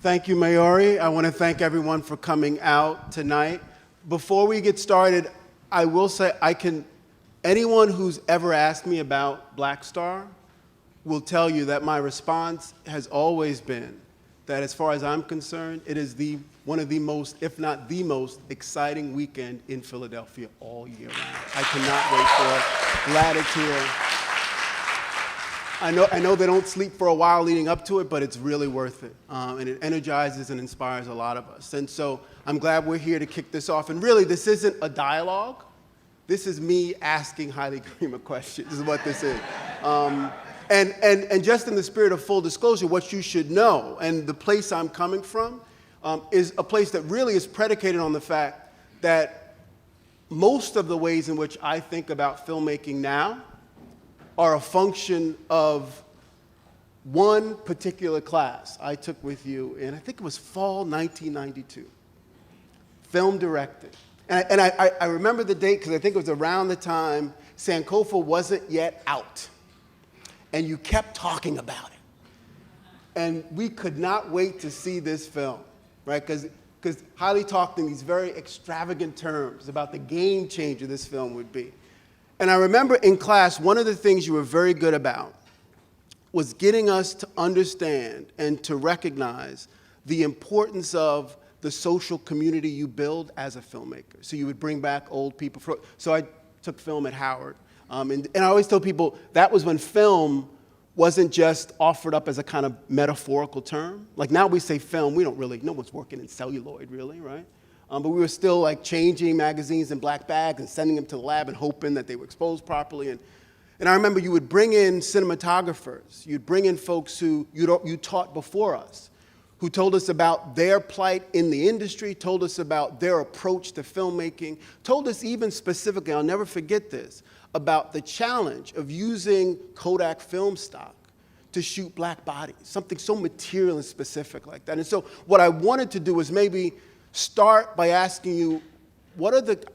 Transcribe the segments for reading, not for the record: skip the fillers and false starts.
Thank you, Mayori. I want to thank everyone for coming out tonight. Before we get started, I will say anyone who's ever asked me about BlackStar will tell you that my response has always been that as far as I'm concerned, it is one of the most, if not the most, exciting weekend in Philadelphia all year round. I cannot wait for it. Glad it's here. I know they don't sleep for a while leading up to it, but it's really worth it. And it energizes and inspires a lot of us. And so I'm glad we're here to kick this off. And really, this isn't a dialogue. This is me asking Haile Gerima questions. This is what this is. And just in the spirit of full disclosure, what you should know, and the place I'm coming from, is a place that really is predicated on the fact that most of the ways in which I think about filmmaking now are a function of one particular class I took with you in, I think it was fall 1992, film directing. And I remember the date because I think it was around the time Sankofa wasn't yet out. And you kept talking about it. And we could not wait to see this film, right? Because Haile talked in these very extravagant terms about the game changer this film would be. And I remember in class, one of the things you were very good about was getting us to understand and to recognize the importance of the social community you build as a filmmaker. So you would bring back old people. So I took film at Howard. And I always tell people that was when film wasn't just offered up as a kind of metaphorical term. Like now we say film, we don't really, no one's working in celluloid really, right? But we were still like changing magazines in black bags and sending them to the lab and hoping that they were exposed properly. And I remember you would bring in cinematographers, you'd bring in folks who you taught before us, who told us about their plight in the industry, told us about their approach to filmmaking, told us even specifically, I'll never forget this, about the challenge of using Kodak film stock to shoot black bodies, something so material and specific like that. And so what I wanted to do was maybe start by asking you,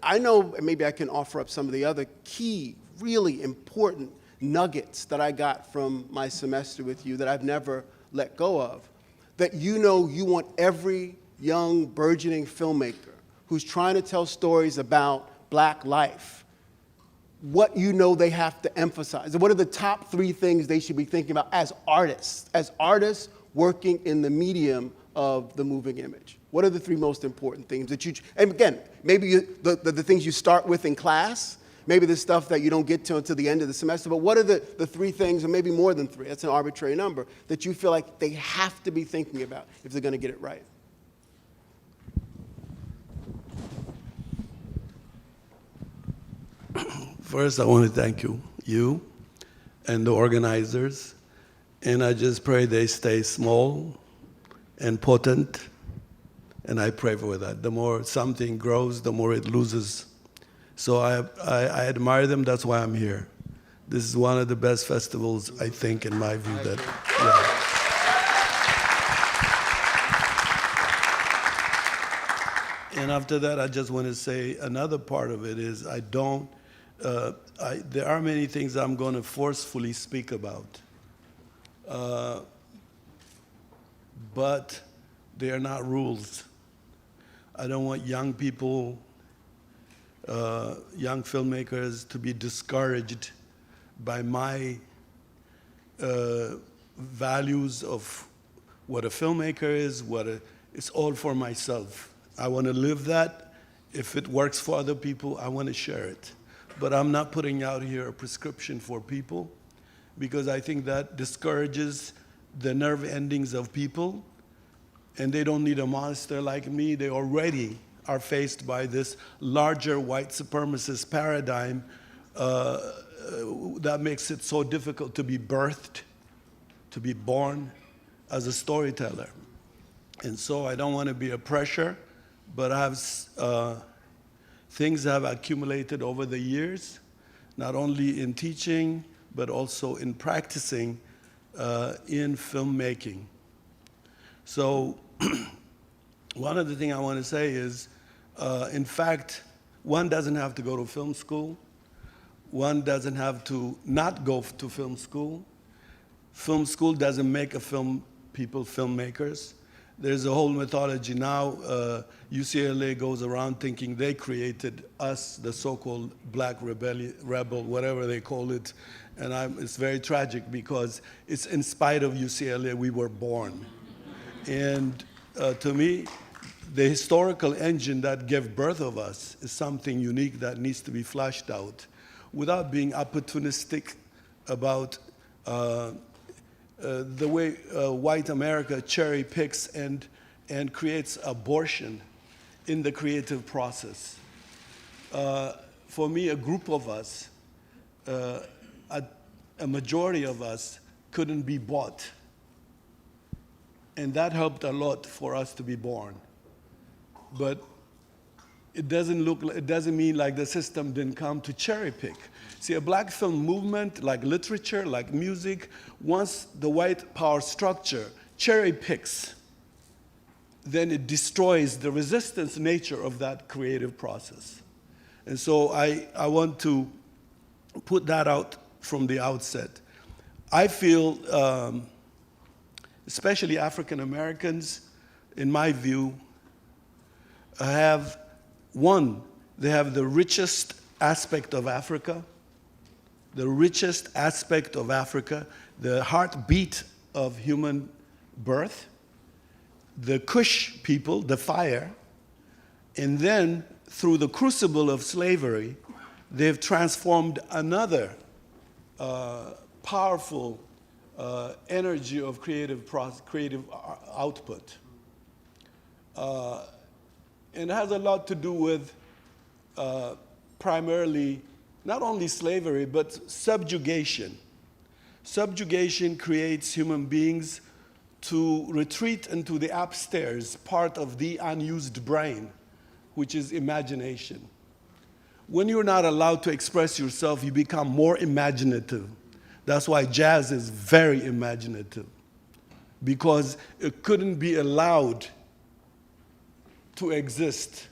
I know maybe I can offer up some of the other key, really important nuggets that I got from my semester with you that I've never let go of, that you know you want every young burgeoning filmmaker who's trying to tell stories about black life, what you know they have to emphasize. What are the top 3 things they should be thinking about as artists working in the medium of the moving image? What are the 3 most important things that and again, maybe the things you start with in class, maybe the stuff that you don't get to until the end of the semester, but what are the 3 things, or maybe more than 3, that's an arbitrary number, that you feel like they have to be thinking about if they're going to get it right? First, I want to thank you and the organizers, and I just pray they stay small and potent, and I pray for that. The more something grows, the more it loses. So I admire them, that's why I'm here. This is one of the best festivals, I think, in my view. And after that, I just want to say another part of it is there are many things I'm going to forcefully speak about. But they are not rules. I don't want young people, young filmmakers to be discouraged by my values of what a filmmaker is, it's all for myself. I want to live that. If it works for other people, I want to share it. But I'm not putting out here a prescription for people because I think that discourages the nerve endings of people, and they don't need a monster like me. They already are faced by this larger white supremacist paradigm that makes it so difficult to be birthed, to be born as a storyteller. And so I don't want to be a pressure, but I have things have accumulated over the years, not only in teaching, but also in practicing in filmmaking. So one of the things I want to say is, in fact, one doesn't have to go to film school. One doesn't have to not go to film school. Film school doesn't make people filmmakers. There's a whole mythology now. UCLA goes around thinking they created us, the so-called black rebel, whatever they call it. And it's very tragic because it's in spite of UCLA we were born. And to me, the historical engine that gave birth of us is something unique that needs to be fleshed out without being opportunistic about the way white America cherry picks and creates abortion in the creative process. For me, a group of us, a majority of us couldn't be bought. And that helped a lot for us to be born. But it doesn't mean like the system didn't come to cherry pick. See, a black film movement, like literature, like music, once the white power structure cherry picks, then it destroys the resistance nature of that creative process. And so I want to put that out from the outset. I feel, especially African Americans, in my view, have they have the richest aspect of Africa, the heartbeat of human birth, the Kush people, the fire, and then through the crucible of slavery, they've transformed another powerful energy of creative output. And it has a lot to do with primarily not only slavery, but subjugation. Subjugation creates human beings to retreat into the upstairs part of the unused brain, which is imagination. When you're not allowed to express yourself, you become more imaginative. That's why jazz is very imaginative, because it couldn't be allowed to exist.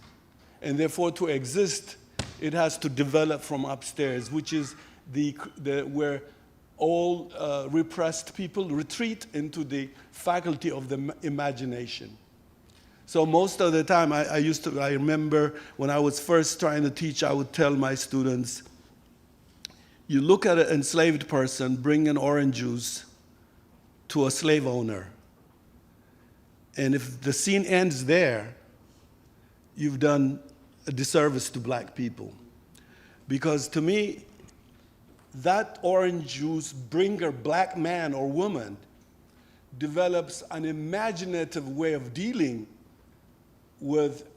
And therefore, to exist, it has to develop from upstairs, which is where all repressed people retreat into the faculty of the imagination. So most of the time, I remember when I was first trying to teach, I would tell my students, you look at an enslaved person bringing orange juice to a slave owner. And if the scene ends there, you've done a disservice to black people. Because to me, that orange juice bringer, black man or woman, develops an imaginative way of dealing with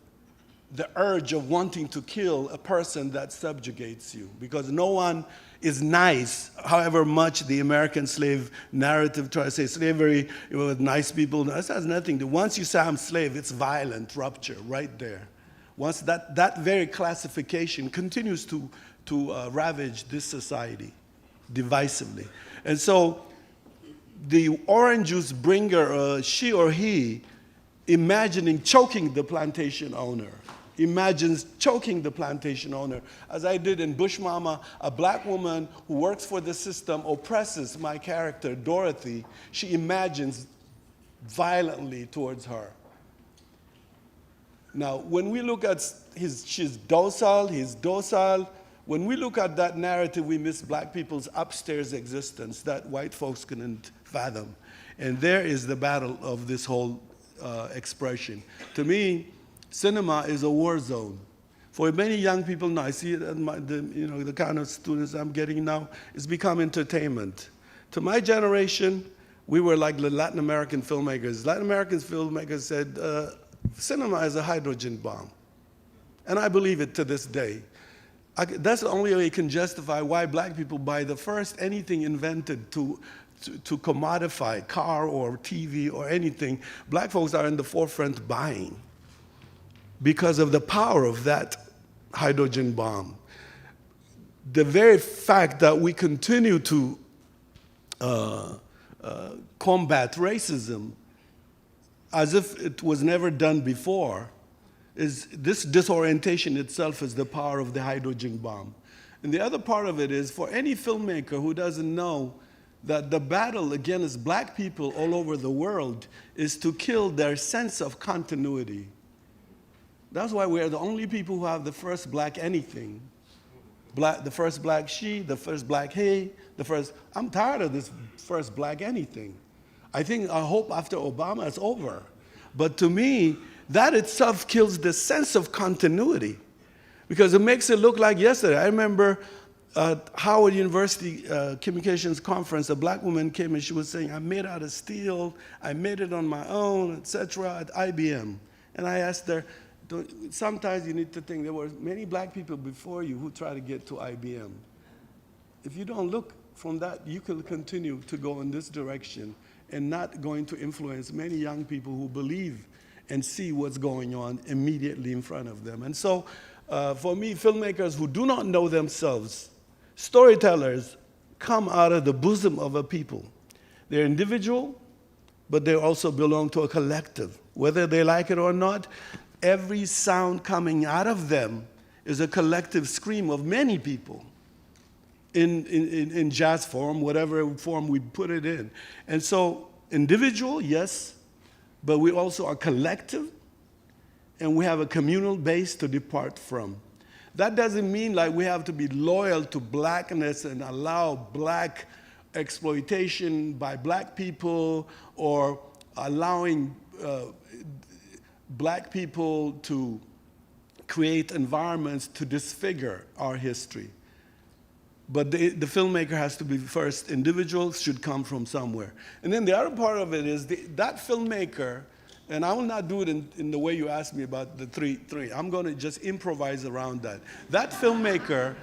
the urge of wanting to kill a person that subjugates you. Because no one is nice, however much the American slave narrative tries to say slavery with nice people. This has nothing to do. Once you say I'm slave, it's violent rupture right there. Once that very classification continues to ravage this society divisively. And so the orange juice bringer, she or he, imagining choking the plantation owner, imagines choking the plantation owner. As I did in Bush Mama, a black woman who works for the system oppresses my character, Dorothy. She imagines violently towards her. Now, when we look at she's docile, he's docile, when we look at that narrative, we miss black people's upstairs existence that white folks couldn't fathom. And there is the battle of this whole expression. To me, cinema is a war zone. For many young people now, I see it in the kind of students I'm getting now, it's become entertainment. To my generation, we were like the Latin American filmmakers. Latin American filmmakers said, cinema is a hydrogen bomb. And I believe it to this day. That's the only way you can justify why black people buy the first anything invented to commodify, car or TV or anything. Black folks are in the forefront buying because of the power of that hydrogen bomb. The very fact that we continue to combat racism as if it was never done before, is this disorientation itself is the power of the hydrogen bomb. And the other part of it is for any filmmaker who doesn't know that the battle against black people all over the world is to kill their sense of continuity. That's why we are the only people who have the first black anything. The first black she, the first black he, I'm tired of this first black anything. I hope after Obama it's over. But to me, that itself kills the sense of continuity because it makes it look like yesterday. I remember at Howard University Communications Conference, a black woman came and she was saying, I made out of steel, I made it on my own, etc. at IBM. And I asked her, sometimes you need to think there were many black people before you who tried to get to IBM. If you don't look from that, you can continue to go in this direction and not going to influence many young people who believe and see what's going on immediately in front of them. And so, for me, filmmakers who do not know themselves, storytellers come out of the bosom of a people. They're individual, but they also belong to a collective. Whether they like it or not, every sound coming out of them is a collective scream of many people in jazz form, whatever form we put it in. And so individual, yes, but we also are collective, and we have a communal base to depart from. That doesn't mean like we have to be loyal to blackness and allow black exploitation by black people or allowing black people to create environments to disfigure our history. But the filmmaker has to be first. Individuals should come from somewhere. And then the other part of it is that filmmaker, and I will not do it in the way you asked me about the three. I'm going to just improvise around that. That filmmaker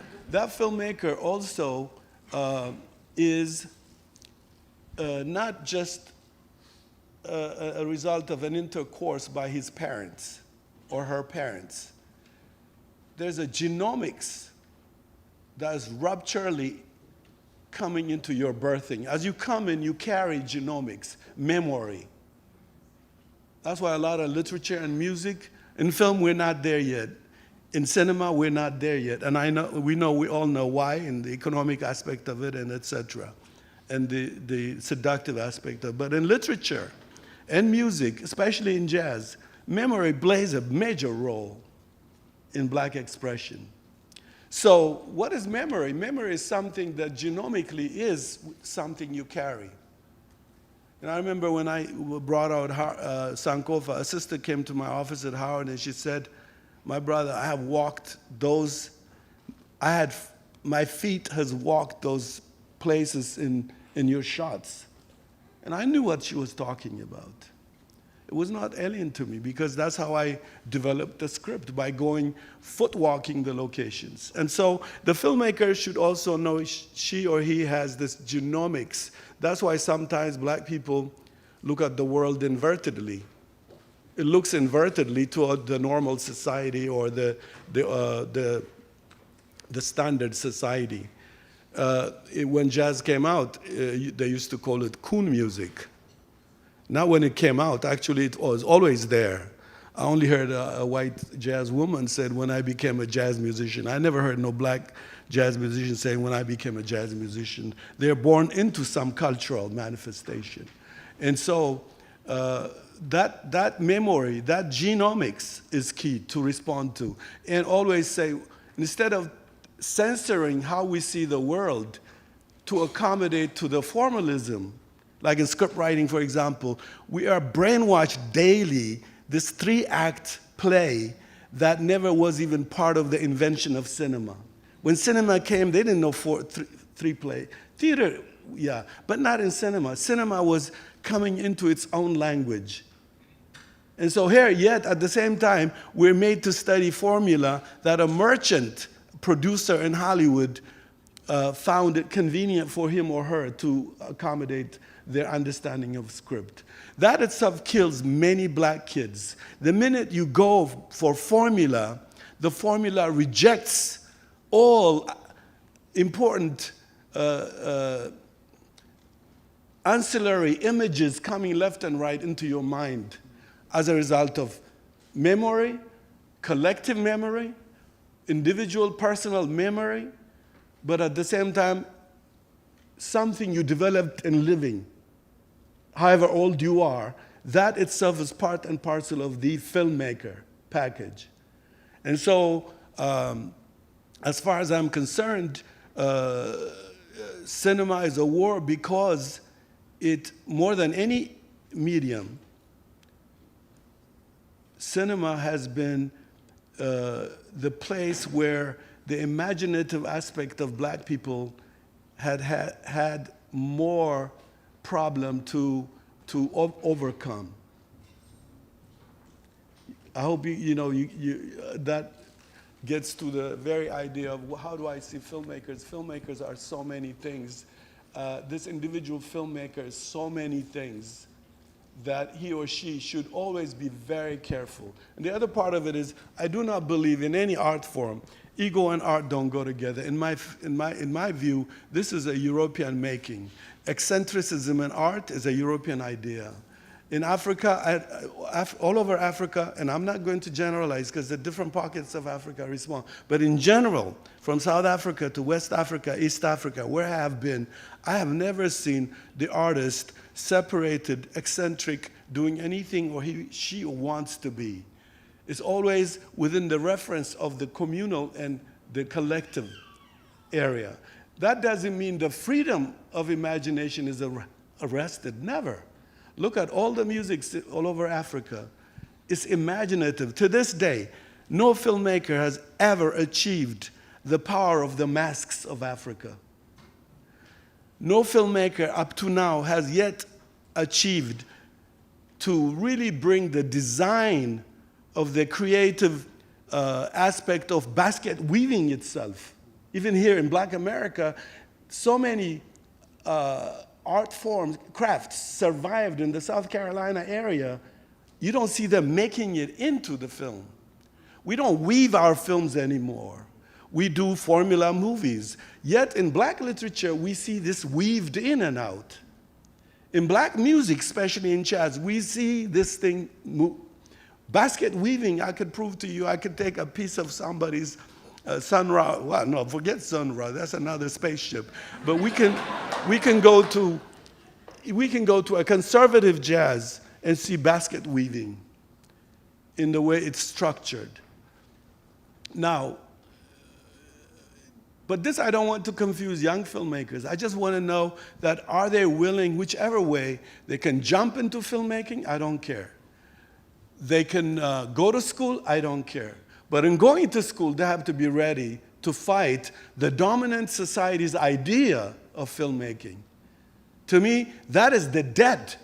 also is not just a result of an intercourse by his parents or her parents. There's a genomics that is rupturally coming into your birthing. As you come in, you carry genomics, memory. That's why a lot of literature and music, in film, we're not there yet. In cinema, we're not there yet. And we all know why, in the economic aspect of it, and et cetera, and the seductive aspect of it. But in literature and music, especially in jazz, memory plays a major role in black expression. So what is memory? Memory is something that genomically is something you carry. And I remember when I brought out Sankofa, a sister came to my office at Howard and she said, my brother, I have walked those, my feet has walked those places in your shots. And I knew what she was talking about. It was not alien to me because that's how I developed the script, by going foot walking the locations. And so the filmmaker should also know she or he has this genomics. That's why sometimes black people look at the world invertedly. It looks invertedly toward the normal society or the standard society. When jazz came out, they used to call it coon music. Now when it came out, actually it was always there. I only heard a white jazz woman said, when I became a jazz musician. I never heard no black jazz musician saying, when I became a jazz musician. They're born into some cultural manifestation. And so that memory, that genomics is key to respond to. And always say, instead of censoring how we see the world to accommodate to the formalism, like in script writing, for example, we are brainwashed daily, this 3-act play that never was even part of the invention of cinema. When cinema came, they didn't know three play. Theater, yeah, but not in cinema. Cinema was coming into its own language. And so here, yet at the same time, we're made to study formula that a merchant producer in Hollywood found it convenient for him or her to accommodate their understanding of script. That itself kills many black kids. The minute you go for formula, the formula rejects all important ancillary images coming left and right into your mind as a result of memory, collective memory, individual personal memory, but at the same time, something you developed in living, however old you are, that itself is part and parcel of the filmmaker package. And so, as far as I'm concerned, cinema is a war because it, more than any medium, cinema has been the place where the imaginative aspect of black people had more problem to overcome. I hope that gets to the very idea of how do I see filmmakers. Filmmakers are so many things. This individual filmmaker is so many things that he or she should always be very careful. And the other part of it is, I do not believe in any art form. Ego and art don't go together. In my view, this is a European making. Eccentricism in art is a European idea. In Africa, all over Africa, and I'm not going to generalize because the different pockets of Africa are small, but in general, from South Africa to West Africa, East Africa, where I have been, I have never seen the artist separated, eccentric, doing anything or she wants to be. It's always within the reference of the communal and the collective area. That doesn't mean the freedom of imagination is arrested, never. Look at all the music all over Africa. It's imaginative. To this day, no filmmaker has ever achieved the power of the masks of Africa. No filmmaker up to now has yet achieved to really bring the design of the creative aspect of basket weaving itself. Even here in Black America, so many art forms, crafts survived in the South Carolina area. You don't see them making it into the film. We don't weave our films anymore. We do formula movies. Yet in black literature, we see this weaved in and out. In black music, especially in jazz, we see this thing move. Basket weaving, I could prove to you, I could take a piece of somebody's Sun Ra, well, no, forget Sun Ra, that's another spaceship. But we can go to a conservative jazz and see basket weaving in the way it's structured. Now, but this I don't want to confuse young filmmakers. I just want to know that are they willing, whichever way, they can jump into filmmaking, I don't care. They can go to school, I don't care. But in going to school, they have to be ready to fight the dominant society's idea of filmmaking. To me, that is the death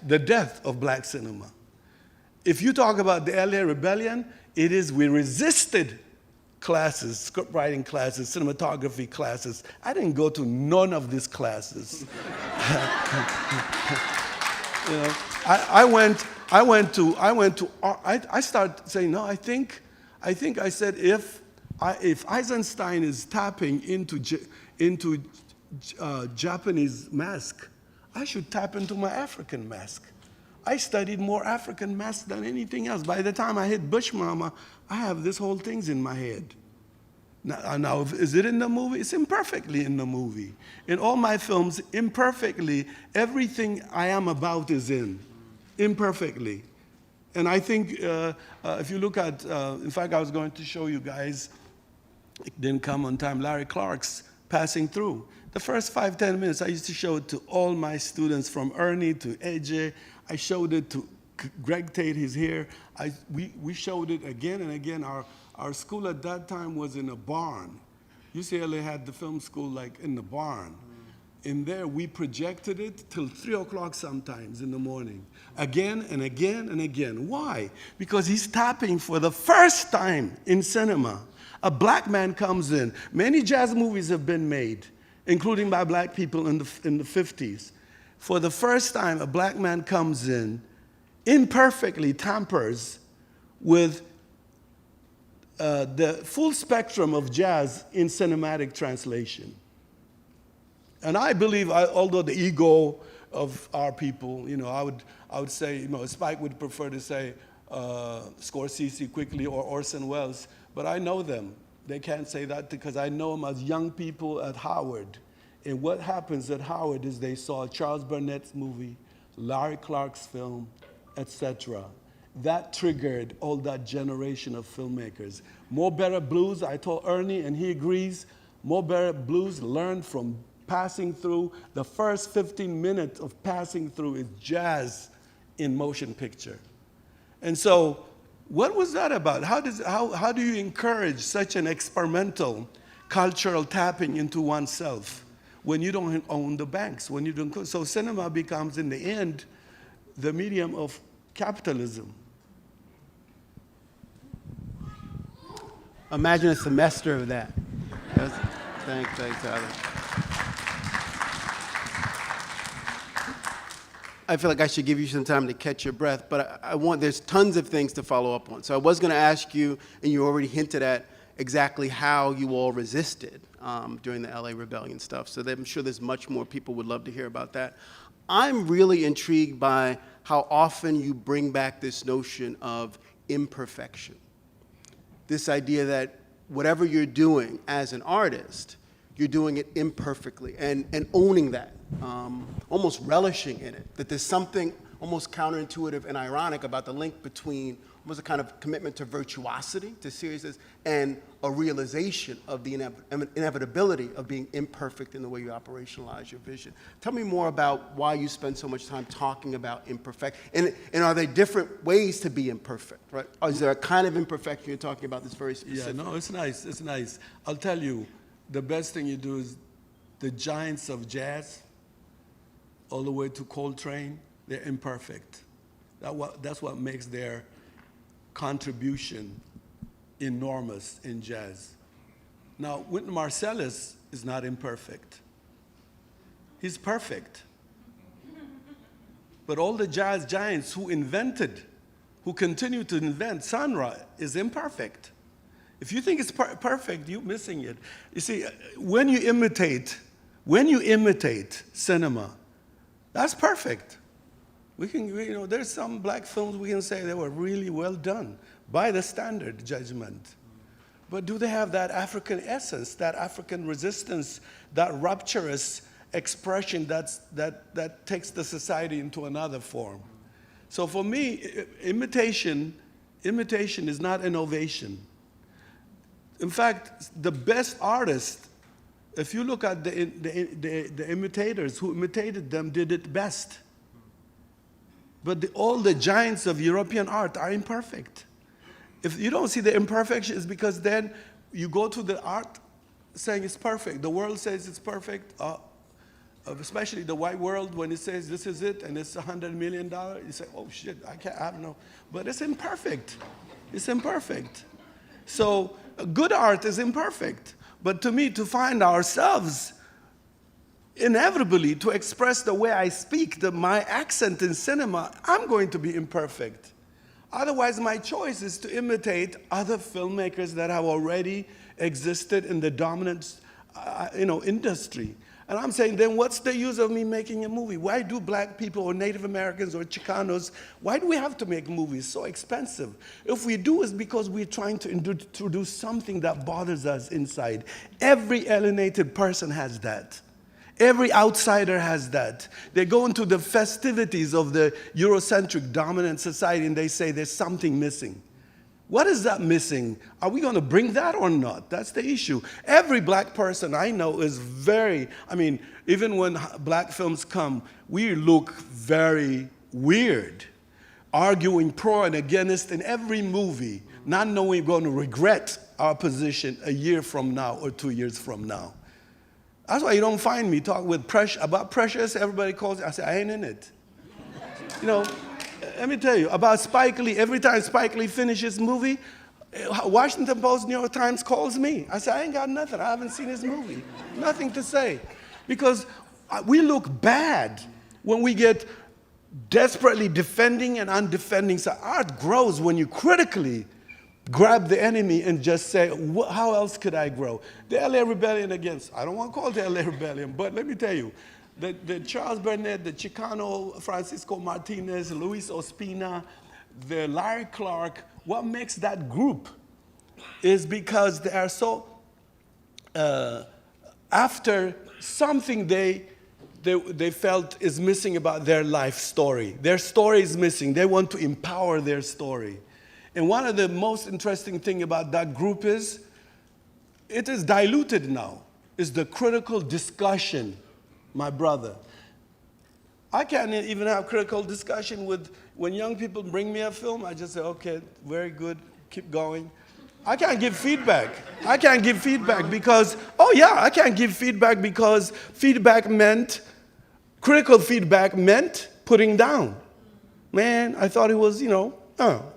of black cinema. If you talk about the LA Rebellion, it is we resisted classes, script writing classes, cinematography classes. I didn't go to none of these classes. I started saying, no, I think I said if Eisenstein is tapping into Japanese mask, I should tap into my African mask. I studied more African masks than anything else. By the time I hit Bush Mama, I have this whole thing's in my head. Now, is it in the movie? It's imperfectly in the movie. In all my films, imperfectly, everything I am about is in, imperfectly. And I think if you look at, in fact, I was going to show you guys, it didn't come on time, Larry Clark's Passing Through. The first 5-10 minutes, I used to show it to all my students from Ernie to AJ. I showed it to Greg Tate, he's here. We showed it again and again. Our school at that time was in a barn. UCLA had the film school like in the barn. In there, we projected it till 3 o'clock sometimes in the morning. Again and again and again. Why? Because he's tapping for the first time in cinema. A black man comes in. Many jazz movies have been made, including by black people in the 50s. For the first time, a black man comes in, imperfectly tampers with the full spectrum of jazz in cinematic translation. And I believe, although the ego of our people, I would say, Spike would prefer to say Scorsese quickly or Orson Welles, but I know them. They can't say that because I know them as young people at Howard And what happens at Howard is they saw Charles Burnett's movie, Larry Clark's film, etc. That triggered all that generation of filmmakers. More Better Blues, I told Ernie, and he agrees, More Better Blues learned from passing through. The first 15 minutes of passing through is jazz in motion picture. And so, what was that about? How do you encourage such an experimental cultural tapping into oneself when you don't own the banks, when you don't? So cinema becomes, in the end, the medium of capitalism. Imagine a semester of that. Thanks, Tyler. I feel like I should give you some time to catch your breath, but there's tons of things to follow up on. So I was going to ask you, and you already hinted at exactly how you all resisted during the LA Rebellion stuff. So I'm sure there's much more people would love to hear about that. I'm really intrigued by how often you bring back this notion of imperfection. This idea that whatever you're doing as an artist, you're doing it imperfectly, and owning that, almost relishing in it, that there's something almost counterintuitive and ironic about the link between almost a kind of commitment to virtuosity, to seriousness, and a realization of the inevitability of being imperfect in the way you operationalize your vision. Tell me more about why you spend so much time talking about imperfection, and are there different ways to be imperfect, right? Or is there a kind of imperfection you're talking about that's very specific? Yeah, no, it's nice. I'll tell you, the best thing you do is the giants of jazz, all the way to Coltrane, they're imperfect. That's what makes their contribution enormous in jazz. Now, Wynton Marsalis is not imperfect. He's perfect. But all the jazz giants who continue to invent, Sonra is imperfect. If you think it's perfect, you're missing it. You see, when you imitate cinema, that's perfect. There's some black films we can say they were really well done by the standard judgment. But do they have that African essence, that African resistance, that rapturous expression that takes the society into another form? So for me, imitation is not innovation. In fact, the best artists, if you look at the imitators who imitated them, did it best. But all the giants of European art are imperfect. If you don't see the imperfection, it's because then you go to the art saying it's perfect. The world says it's perfect, especially the white world, when it says this is it and it's $100 million, you say, oh shit, I don't know. But it's imperfect. It's imperfect. So good art is imperfect. But to me, to find ourselves, inevitably, to express the way I speak, my accent in cinema, I'm going to be imperfect. Otherwise, my choice is to imitate other filmmakers that have already existed in the dominant industry. And I'm saying, then what's the use of me making a movie? Why do black people or Native Americans or Chicanos, why do we have to make movies so expensive? If we do, it's because we're trying to introduce something that bothers us inside. Every alienated person has that. Every outsider has that. They go into the festivities of the Eurocentric dominant society and they say there's something missing. What is that missing? Are we going to bring that or not? That's the issue. Every black person I know is even when black films come, we look very weird, arguing pro and against in every movie, not knowing we're going to regret our position a year from now or 2 years from now. That's why you don't find me talking with about Precious. Everybody calls it. I say, I ain't in it. Let me tell you, about Spike Lee, every time Spike Lee finishes movie, Washington Post, New York Times calls me. I say, I ain't got nothing. I haven't seen his movie. Nothing to say. Because we look bad when we get desperately defending and undefending. So art grows when you critically grab the enemy and just say, how else could I grow? The LA Rebellion against, I don't want to call it the LA Rebellion, but let me tell you, the Charles Burnett, the Chicano, Francisco Martinez, Luis Ospina, the Larry Clark, what makes that group is because they are so after something they felt is missing about their life story. Their story is missing. They want to empower their story. And one of the most interesting thing about that group is, it is diluted now, is the critical discussion, my brother. I can't even have critical discussion with, when young people bring me a film, I just say, okay, very good, keep going. I can't give feedback. I can't give feedback because, I can't give feedback because critical feedback meant putting down. Man, I thought it was,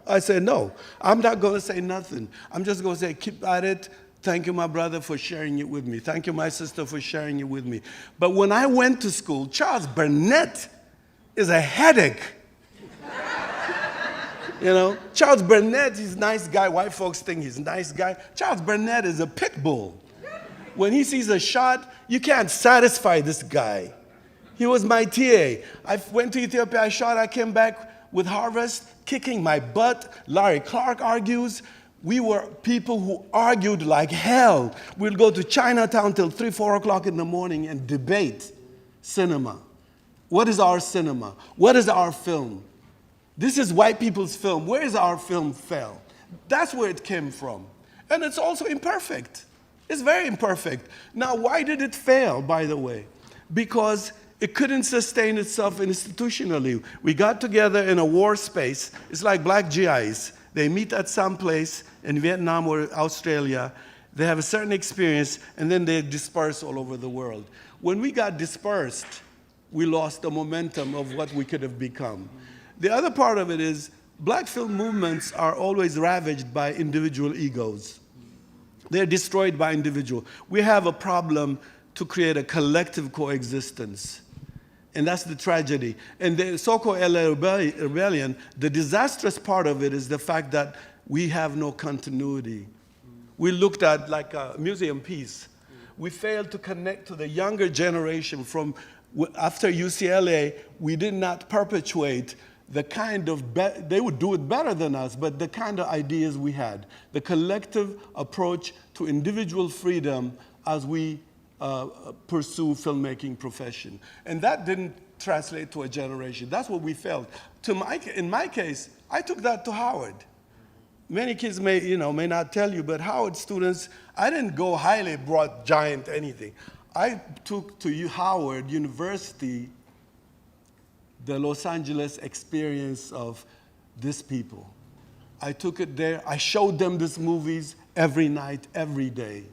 I said, no, I'm not going to say nothing. I'm just going to say, keep at it. Thank you, my brother, for sharing it with me. Thank you, my sister, for sharing it with me. But when I went to school, Charles Burnett is a headache. Charles Burnett, he's a nice guy. White folks think he's a nice guy. Charles Burnett is a pit bull. When he sees a shot, you can't satisfy this guy. He was my TA. I went to Ethiopia, I shot, I came back with harvest, kicking my butt. Larry Clark argues. We were people who argued like hell. We'd go to Chinatown till 3, 4 o'clock in the morning and debate cinema. What is our cinema? What is our film? This is white people's film. Where is our film fell? That's where it came from. And it's also imperfect. It's very imperfect. Now, why did it fail, by the way? Because it couldn't sustain itself institutionally. We got together in a war space. It's like black GIs. They meet at some place in Vietnam or Australia. They have a certain experience, and then they disperse all over the world. When we got dispersed, we lost the momentum of what we could have become. The other part of it is, black film movements are always ravaged by individual egos. They're destroyed by individual. We have a problem to create a collective coexistence. And that's the tragedy. And the so-called LA rebellion, the disastrous part of it is the fact that we have no continuity. We looked at like a museum piece. We failed to connect to the younger generation from after UCLA. We did not perpetuate the kind of, they would do it better than us, but the kind of ideas we had. The collective approach to individual freedom as we pursue filmmaking profession. And that didn't translate to a generation. That's what we felt. In my case, I took that to Howard. Many kids may not tell you, but Howard students, I didn't go highly broad, giant, anything. I took to Howard University the Los Angeles experience of these people. I took it there. I showed them these movies every night, every day.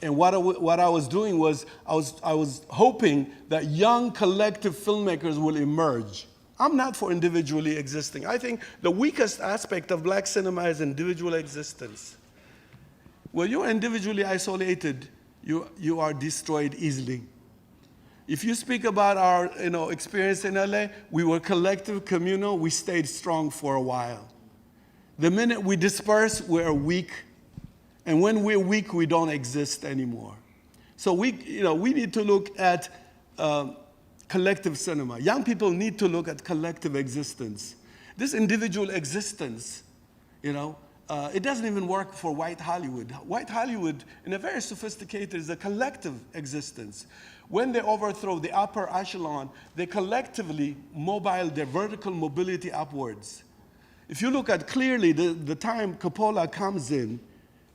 And what I was doing was, I was hoping that young collective filmmakers will emerge. I'm not for individually existing. I think the weakest aspect of black cinema is individual existence. When you're individually isolated, you are destroyed easily. If you speak about our experience in LA, we were collective, communal, we stayed strong for a while. The minute we disperse, we're weak. And when we're weak, we don't exist anymore. So we need to look at collective cinema. Young people need to look at collective existence. This individual existence, it doesn't even work for white Hollywood. White Hollywood, in a very sophisticated, is a collective existence. When they overthrow the upper echelon, they collectively mobile their vertical mobility upwards. If you look at clearly the time Coppola comes in,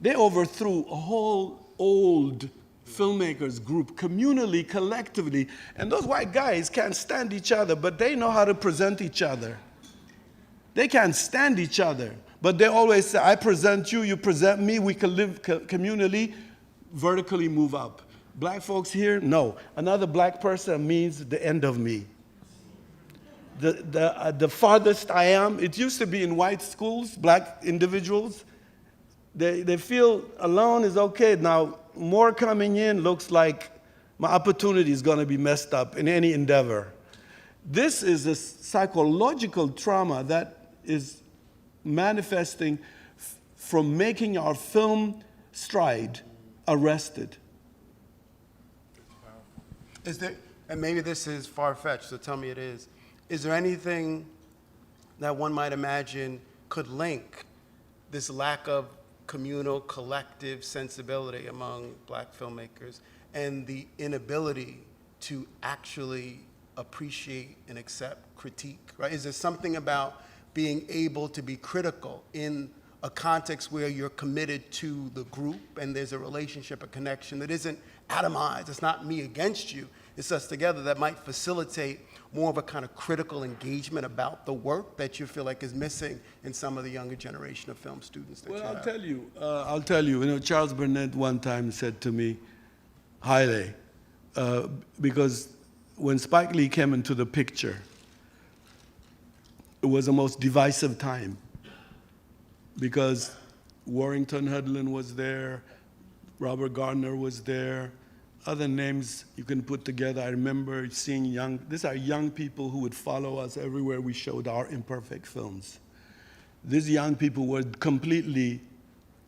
they overthrew a whole old filmmakers group, communally, collectively. And those white guys can't stand each other, but they know how to present each other. They can't stand each other, but they always say, I present you, you present me, we can live communally, vertically move up. Black folks here, no. Another black person means the end of me. The farthest I am, it used to be in white schools, black individuals, they feel alone is okay. Now, more coming in looks like my opportunity is going to be messed up in any endeavor. This is a psychological trauma that is manifesting from making our film stride arrested. Is there, and maybe this is far-fetched, so tell me it is there anything that one might imagine could link this lack of communal, collective sensibility among black filmmakers and the inability to actually appreciate and accept critique, right? Is there something about being able to be critical in a context where you're committed to the group and there's a relationship, a connection that isn't atomized, it's not me against you, it's us together, that might facilitate more of a kind of critical engagement about the work that you feel like is missing in some of the younger generation of film students that you have? I'll tell you, Charles Burnett one time said to me, Haile, because when Spike Lee came into the picture, it was the most divisive time because Warrington Hudlin was there, Robert Gardner was there, other names you can put together. I remember seeing these are young people who would follow us everywhere we showed our imperfect films. These young people were completely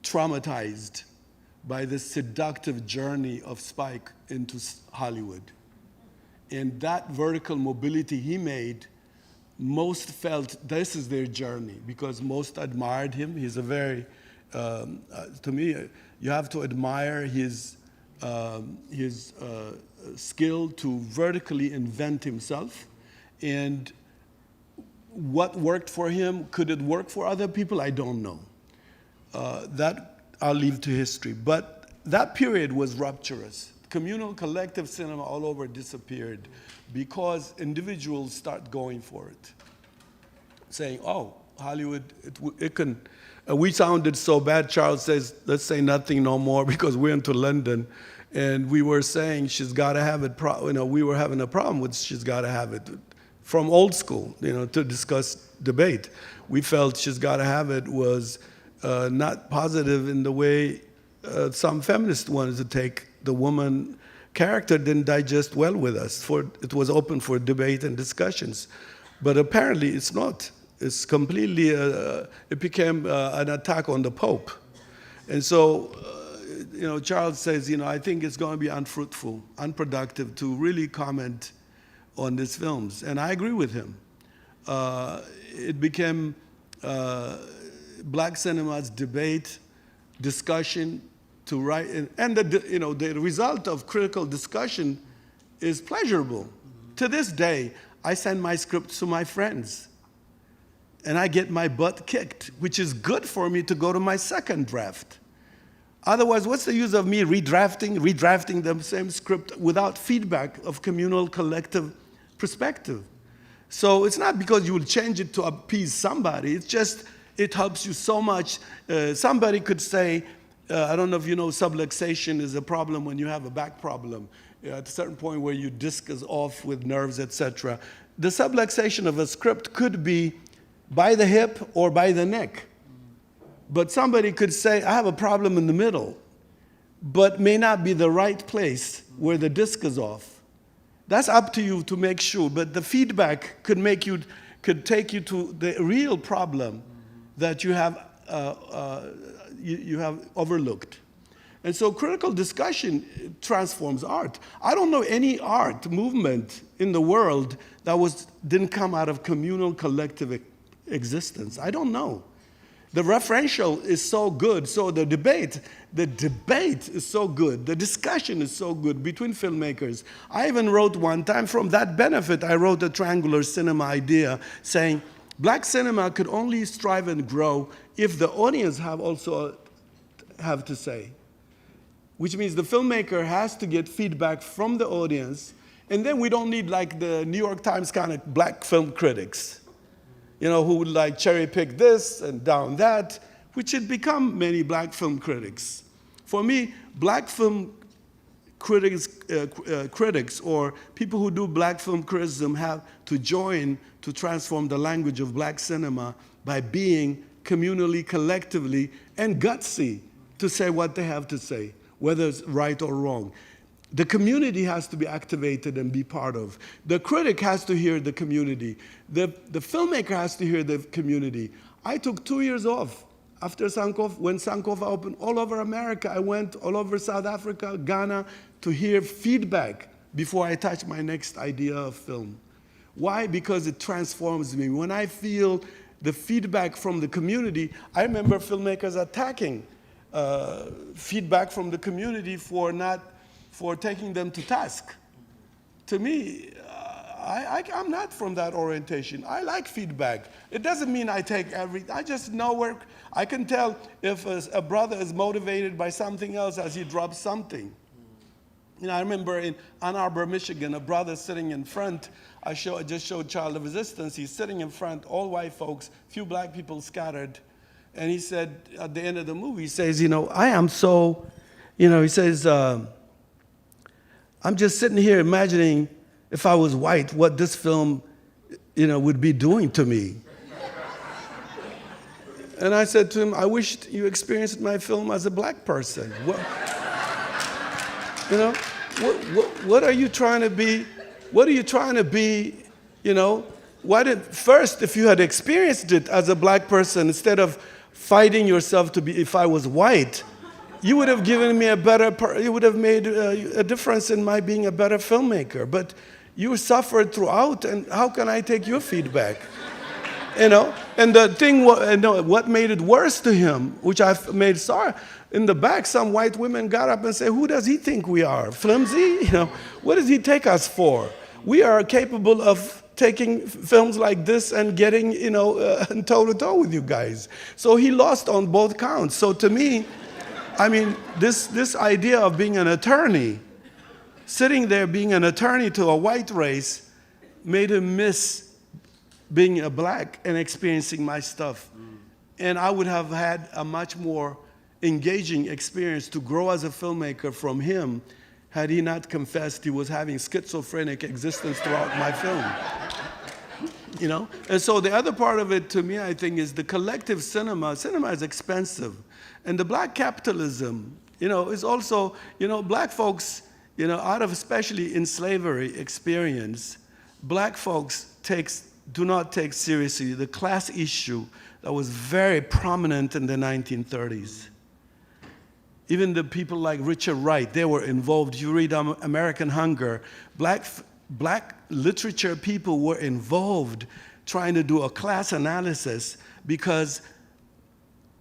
traumatized by the seductive journey of Spike into Hollywood. And that vertical mobility he made, most felt this is their journey because most admired him. He's a very, to me, you have to admire his skill to vertically invent himself. And what worked for him, could it work for other people? I don't know. That I'll leave to history. But that period was rupturous. Communal collective cinema all over disappeared because individuals start going for it, saying, oh, Hollywood, it can. We sounded so bad. Charles says, let's say nothing no more because we're into London. And we were saying she's got to have it. We were having a problem with she's got to have it from old school, to discuss debate. We felt she's got to have it was not positive in the way some feminists wanted to take the woman character didn't digest well with us. It was open for debate and discussions. But apparently it's not. It's completely, it became an attack on the Pope. And so, Charles says, I think it's going to be unfruitful, unproductive to really comment on these films. And I agree with him. It became black cinema's debate, discussion, to write, and the result of critical discussion is pleasurable. To this day, I send my scripts to my friends, and I get my butt kicked, which is good for me to go to my second draft. Otherwise, what's the use of me redrafting the same script without feedback of communal collective perspective? So it's not because you will change it to appease somebody, it's just, it helps you so much. Somebody could say, I don't know if you know subluxation is a problem when you have a back problem. At a certain point where your disc is off with nerves, etc. The subluxation of a script could be by the hip or by the neck. But somebody could say, I have a problem in the middle, but may not be the right place where the disc is off. That's up to you to make sure, but the feedback could take you to the real problem that you have overlooked. And so critical discussion transforms art. I don't know any art movement in the world that didn't come out of communal collective existence. I don't know. The referential is so good, so the debate is so good, the discussion is so good between filmmakers. I even wrote one time, from that benefit, I wrote a triangular cinema idea saying, black cinema could only strive and grow if the audience have to say. Which means the filmmaker has to get feedback from the audience, and then we don't need like the New York Times kind of black film critics, who would like cherry pick this and down that, which had become many black film critics. For me, black film critics or people who do black film criticism have to join to transform the language of black cinema by being communally, collectively, and gutsy to say what they have to say, whether it's right or wrong. The community has to be activated and be part of. The critic has to hear the community. The filmmaker has to hear the community. I took 2 years off after Sankofa. When Sankofa opened all over America, I went all over South Africa, Ghana, to hear feedback before I touched my next idea of film. Why? Because it transforms me. When I feel the feedback from the community, I remember filmmakers attacking feedback from the community for not for taking them to task. To me, I'm not from that orientation. I like feedback. It doesn't mean I take I just know where, I can tell if a brother is motivated by something else as he drops something. You know, I remember in Ann Arbor, Michigan, a brother sitting in front. I just showed Child of Resistance. He's sitting in front, all white folks, few black people scattered. And he said, at the end of the movie, he says, you know, I am so, you know, he says, I'm just sitting here imagining if I was white, what this film, you know, would be doing to me. And I said to him, I wish you experienced my film as a black person. You know, what are you trying to be? What are you trying to be, you know? First, if you had experienced it as a black person, instead of fighting yourself to be, if I was white, you would have given me you would have made a difference in my being a better filmmaker. But you suffered throughout, and how can I take your feedback? You know, and the thing, what made it worse to him, which I've made sorry, in the back, some white women got up and said, who does he think we are, flimsy? You know, what does he take us for? We are capable of taking films like this and getting, you know, toe-to-toe with you guys. So he lost on both counts. So to me, I mean, this idea of being an attorney, sitting there being an attorney to a white race, made him miss being a black and experiencing my stuff. And I would have had a much more engaging experience to grow as a filmmaker from him had he not confessed he was having schizophrenic existence throughout my film. You know? And so the other part of it to me, I think, is the collective cinema. Cinema is expensive. And the black capitalism, you know, is also, you know, black folks, you know, out of especially in slavery experience, black folks do not take seriously the class issue that was very prominent in the 1930s. Even the people like Richard Wright, they were involved. You read American Hunger, black literature people were involved trying to do a class analysis because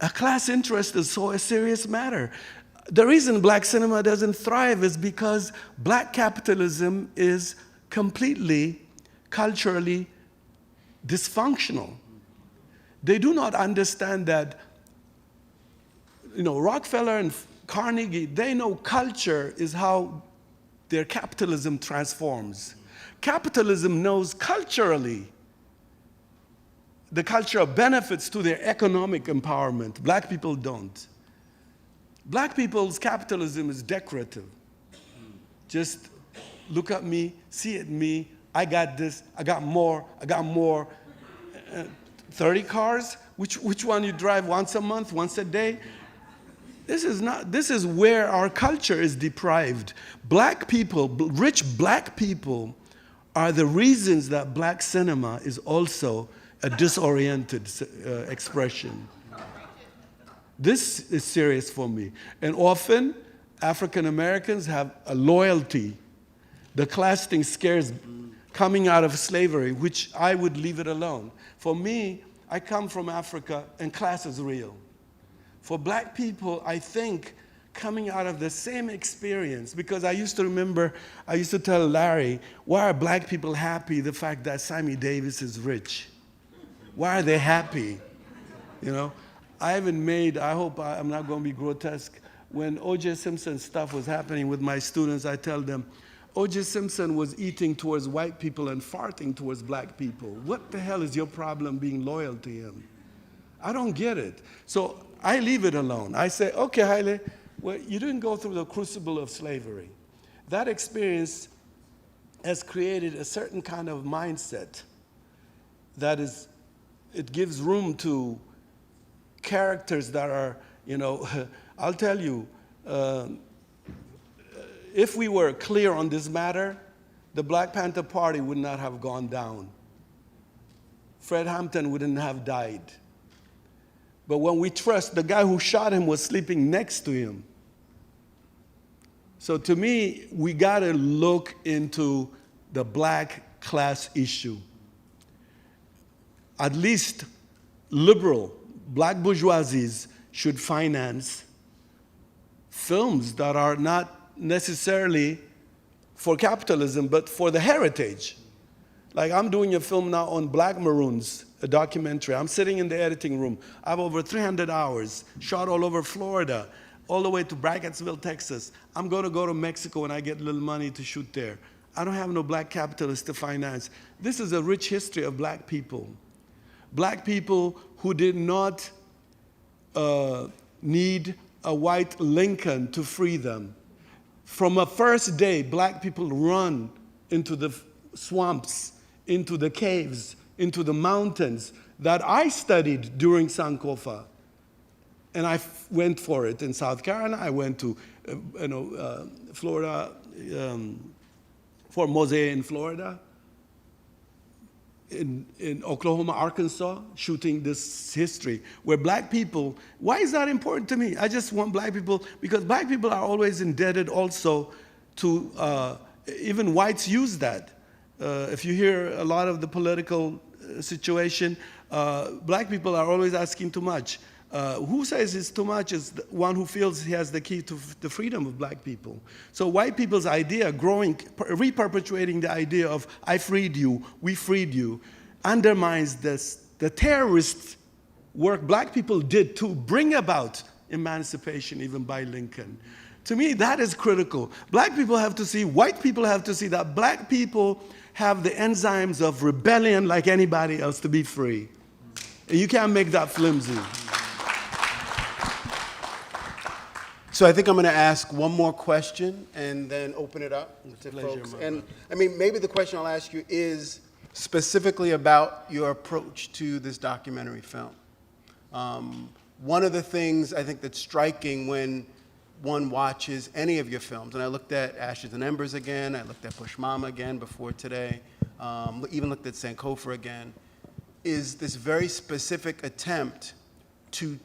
a class interest is so a serious matter. The reason black cinema doesn't thrive is because black capitalism is completely culturally dysfunctional. They do not understand that, you know, Rockefeller and Carnegie, they know culture is how their capitalism transforms. Capitalism knows culturally the cultural benefits to their economic empowerment. Black people don't. Black people's capitalism is decorative. Just look at me, see at me, I got this, I got more. 30 cars? Which one you drive once a month, once a day? This is where our culture is deprived. Black people, rich black people, are the reasons that black cinema is also a disoriented expression. This is serious for me. And often, African Americans have a loyalty. The class thing scares coming out of slavery, which I would leave it alone. For me, I come from Africa, and class is real. For black people, I think coming out of the same experience, because I used to tell Larry, why are black people happy the fact that Sammy Davis is rich? Why are they happy? You know, I hope I'm not going to be grotesque. When O.J. Simpson stuff was happening with my students, I tell them, O.J. Simpson was eating towards white people and farting towards black people. What the hell is your problem being loyal to him? I don't get it. So I leave it alone. I say, okay, Haile, well, you didn't go through the crucible of slavery. That experience has created a certain kind of mindset that is, it gives room to characters that are, you know, I'll tell you, if we were clear on this matter, the Black Panther Party would not have gone down. Fred Hampton wouldn't have died. But when we trust, the guy who shot him was sleeping next to him. So to me, we got to look into the black class issue. At least liberal, black bourgeoisies should finance films that are not necessarily for capitalism, but for the heritage. Like I'm doing a film now on Black Maroons, a documentary. I'm sitting in the editing room. I have over 300 hours, shot all over Florida, all the way to Braggartsville, Texas. I'm going to go to Mexico when I get a little money to shoot there. I don't have no black capitalists to finance. This is a rich history of black people. Black people who did not need a white Lincoln to free them. From a first day, black people run into the swamps, into the caves, into the mountains that I studied during Sankofa. And I went for it in South Carolina. I went to Florida, Fort Mose in Florida, in Oklahoma, Arkansas, shooting this history where black people, why is that important to me? I just want black people, because black people are always indebted also to, even whites use that. If you hear a lot of the political situation, black people are always asking too much. Who says it's too much is the one who feels he has the key to the freedom of black people. So white people's idea, reperpetuating the idea of I freed you, we freed you, undermines the terrorist work black people did to bring about emancipation even by Lincoln. To me, that is critical. Black people have to see, white people have to see that black people have the enzymes of rebellion like anybody else to be free. And you can't make that flimsy. So I think I'm going to ask one more question and then open it up to folks. And I mean, maybe the question I'll ask you is specifically about your approach to this documentary film. One of the things I think that's striking when one watches any of your films, and I looked at Ashes and Embers again, I looked at Push Mama again before today, even looked at Sankofa again, is this very specific attempt to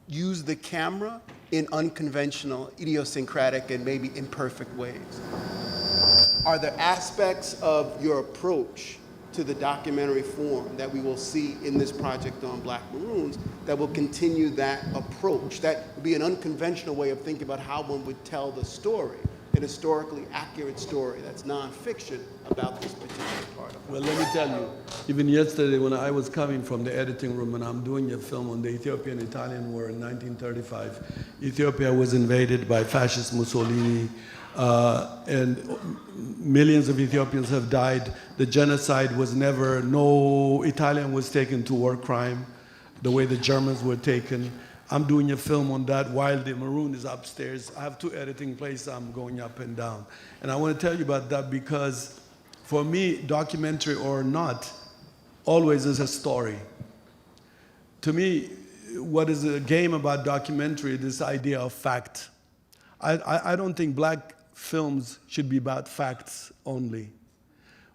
use the camera in unconventional, idiosyncratic, and maybe imperfect ways. Are there aspects of your approach to the documentary form that we will see in this project on Black Maroons that will continue that approach? That would be an unconventional way of thinking about how one would tell the story, an historically accurate story that's nonfiction about this particular part of it. Well, let me tell you, even yesterday when I was coming from the editing room and I'm doing a film on the Ethiopian-Italian War in 1935, Ethiopia was invaded by fascist Mussolini, and millions of Ethiopians have died. The genocide was never, no Italian was taken to war crime the way the Germans were taken. I'm doing a film on that while the Maroon is upstairs. I have two editing places I'm going up and down. And I want to tell you about that because for me, documentary or not, always is a story. To me, what is a game about documentary, this idea of fact. I don't think black films should be about facts only.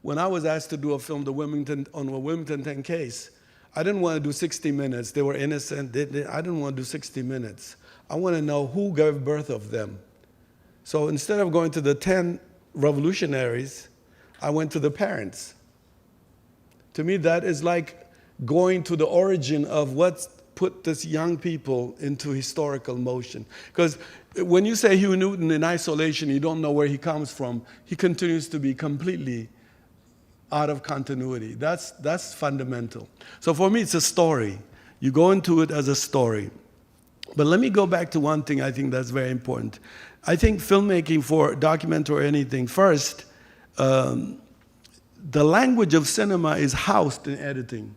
When I was asked to do a film on the Wilmington 10 case, I didn't want to do 60 minutes. They were innocent. I didn't want to do 60 minutes. I want to know who gave birth of them. So instead of going to the 10 revolutionaries, I went to the parents. To me, that is like going to the origin of what put these young people into historical motion. Because when you say Hugh Newton in isolation, you don't know where he comes from, he continues to be completely out of continuity. That's fundamental. So for me, it's a story. You go into it as a story. But let me go back to one thing I think that's very important. I think filmmaking for documentary or anything, first, the language of cinema is housed in editing.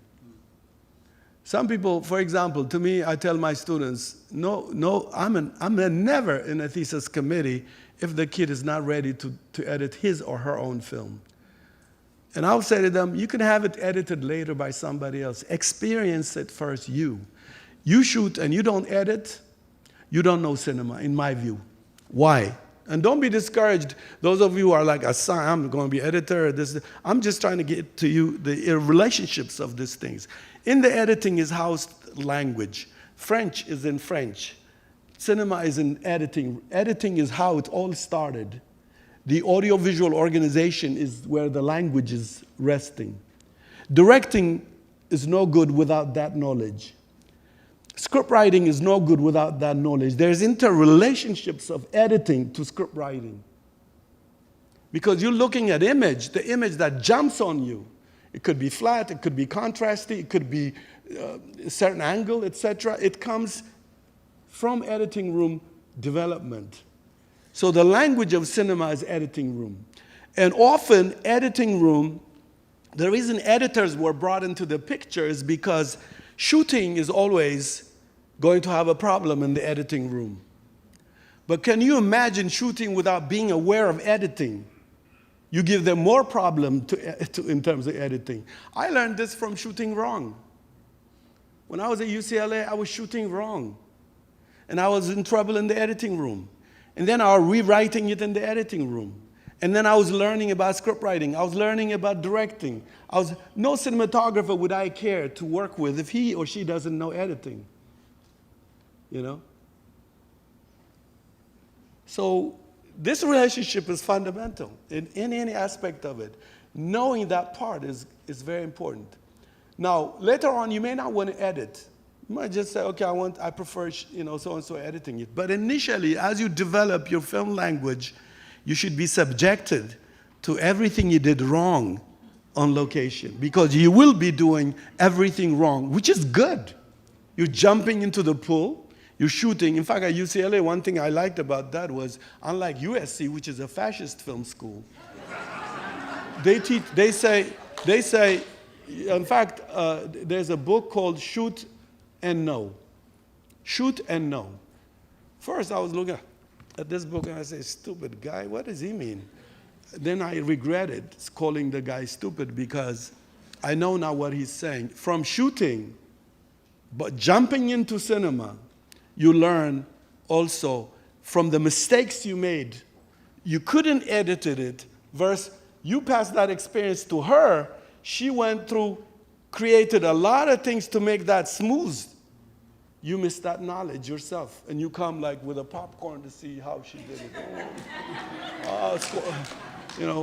Some people, for example, to me, I tell my students, no, I'm never in a thesis committee if the kid is not ready to edit his or her own film. And I'll say to them, you can have it edited later by somebody else. Experience it first, you. You shoot and you don't edit, you don't know cinema, in my view. Why? And don't be discouraged. Those of you who are like, I'm going to be editor. I'm just trying to get to you the relationships of these things. In the editing is housed language. French is in French. Cinema is in editing. Editing is how it all started. The audiovisual organization is where the language is resting. Directing is no good without that knowledge. Script writing is no good without that knowledge. There's interrelationships of editing to script writing. Because you're looking at the image that jumps on you. It could be flat, it could be contrasty, it could be a certain angle, etc. It comes from editing room development. So the language of cinema is editing room. And often, editing room, the reason editors were brought into the picture is because shooting is always going to have a problem in the editing room. But can you imagine shooting without being aware of editing? You give them more problem in terms of editing. I learned this from shooting wrong. When I was at UCLA, I was shooting wrong. And I was in trouble in the editing room. And then I was rewriting it in the editing room. And then I was learning about script writing. I was learning about directing. No cinematographer would I care to work with if he or she doesn't know editing. You know? So this relationship is fundamental in any aspect of it. Knowing that part is very important. Now, later on, you may not want to edit. You might just say, okay, I prefer, so-and-so editing it. But initially, as you develop your film language, you should be subjected to everything you did wrong on location, because you will be doing everything wrong, which is good. You're jumping into the pool, you're shooting. In fact, at UCLA, one thing I liked about that was, unlike USC, which is a fascist film school, they say, in fact, there's a book called Shoot and Know. Shoot and Know. First, I was looking at this book and I say, stupid guy, what does he mean? Then I regretted calling the guy stupid, because I know now what he's saying. From shooting, but jumping into cinema, you learn also from the mistakes you made. You couldn't edit it, versus you passed that experience to her. She went through, created a lot of things to make that smooth. You miss that knowledge yourself, and you come like with a popcorn to see how she did it.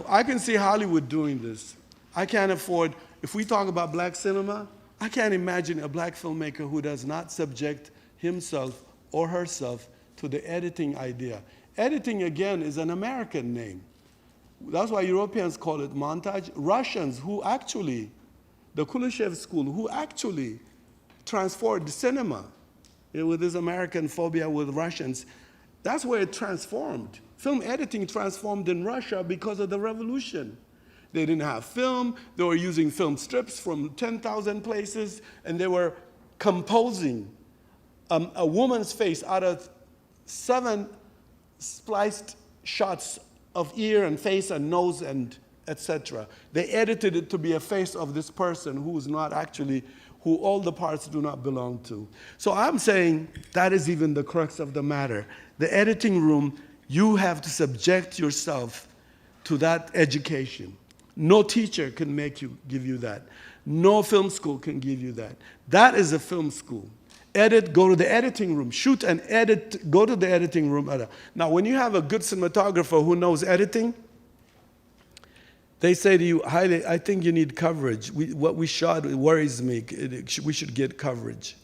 I can see Hollywood doing this. I can't afford, if we talk about black cinema, I can't imagine a black filmmaker who does not subject himself or herself to the editing idea. Editing, again, is an American name. That's why Europeans call it montage. Russians, who actually, the Kuleshov school, who actually transformed cinema with this American phobia with Russians, that's where it transformed. Film editing transformed in Russia because of the revolution. They didn't have film. They were using film strips from 10,000 places, and they were composing a woman's face out of 7 spliced shots of ear and face and nose and etc. They edited it to be a face of this person who is not actually, who all the parts do not belong to. So I'm saying that is even the crux of the matter. The editing room, you have to subject yourself to that education. No teacher can give you that. No film school can give you that. That is a film school. Edit, go to the editing room. Shoot and edit, go to the editing room. Now, when you have a good cinematographer who knows editing, they say to you, Haile, I think you need coverage. What we shot worries me. We should get coverage.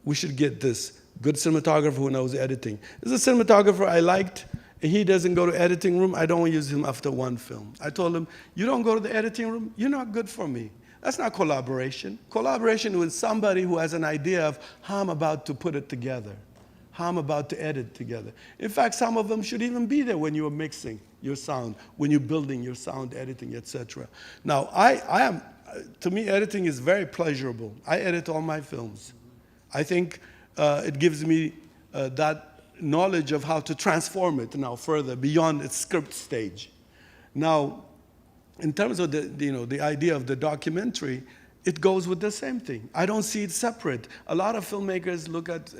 We should get this. Good cinematographer who knows editing. This is a cinematographer I liked, and he doesn't go to editing room. I don't use him after one film. I told him, you don't go to the editing room? You're not good for me. That's not collaboration. Collaboration with somebody who has an idea of how I'm about to put it together, how I'm about to edit together. In fact, some of them should even be there when you're mixing your sound, when you're building your sound editing, etc. Now, to me, editing is very pleasurable. I edit all my films. I think it gives me that knowledge of how to transform it now further beyond its script stage. Now, in terms of the idea of the documentary, it goes with the same thing. I don't see it separate. A lot of filmmakers look at,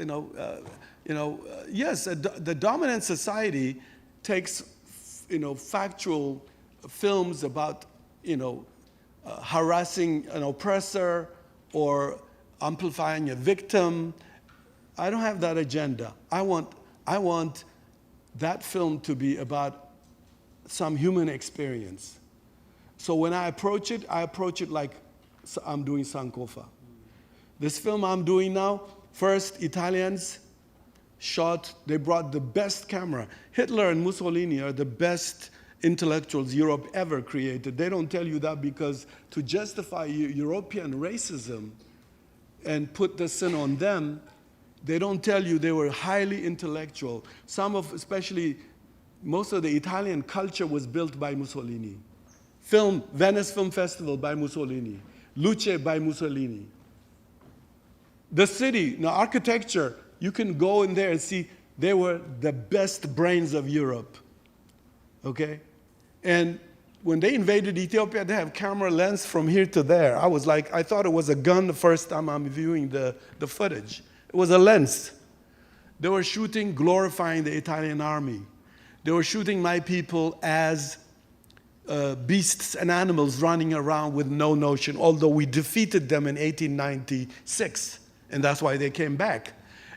yes, the dominant society takes, factual films about, harassing an oppressor or amplifying a victim. I don't have that agenda. I want that film to be about some human experience. So when I approach it like I'm doing Sankofa. This film I'm doing now, first Italians shot, they brought the best camera. Hitler and Mussolini are the best intellectuals Europe ever created. They don't tell you that because to justify European racism and put the sin on them, they don't tell you they were highly intellectual. Especially most of the Italian culture was built by Mussolini. Venice Film Festival by Mussolini. Luce by Mussolini. The city, now architecture, you can go in there and see they were the best brains of Europe, okay? And when they invaded Ethiopia, they have camera lens from here to there. I thought it was a gun the first time I'm viewing the footage. It was a lens. They were shooting, glorifying the Italian army. They were shooting my people as beasts and animals running around with no notion, although we defeated them in 1896, and that's why they came back.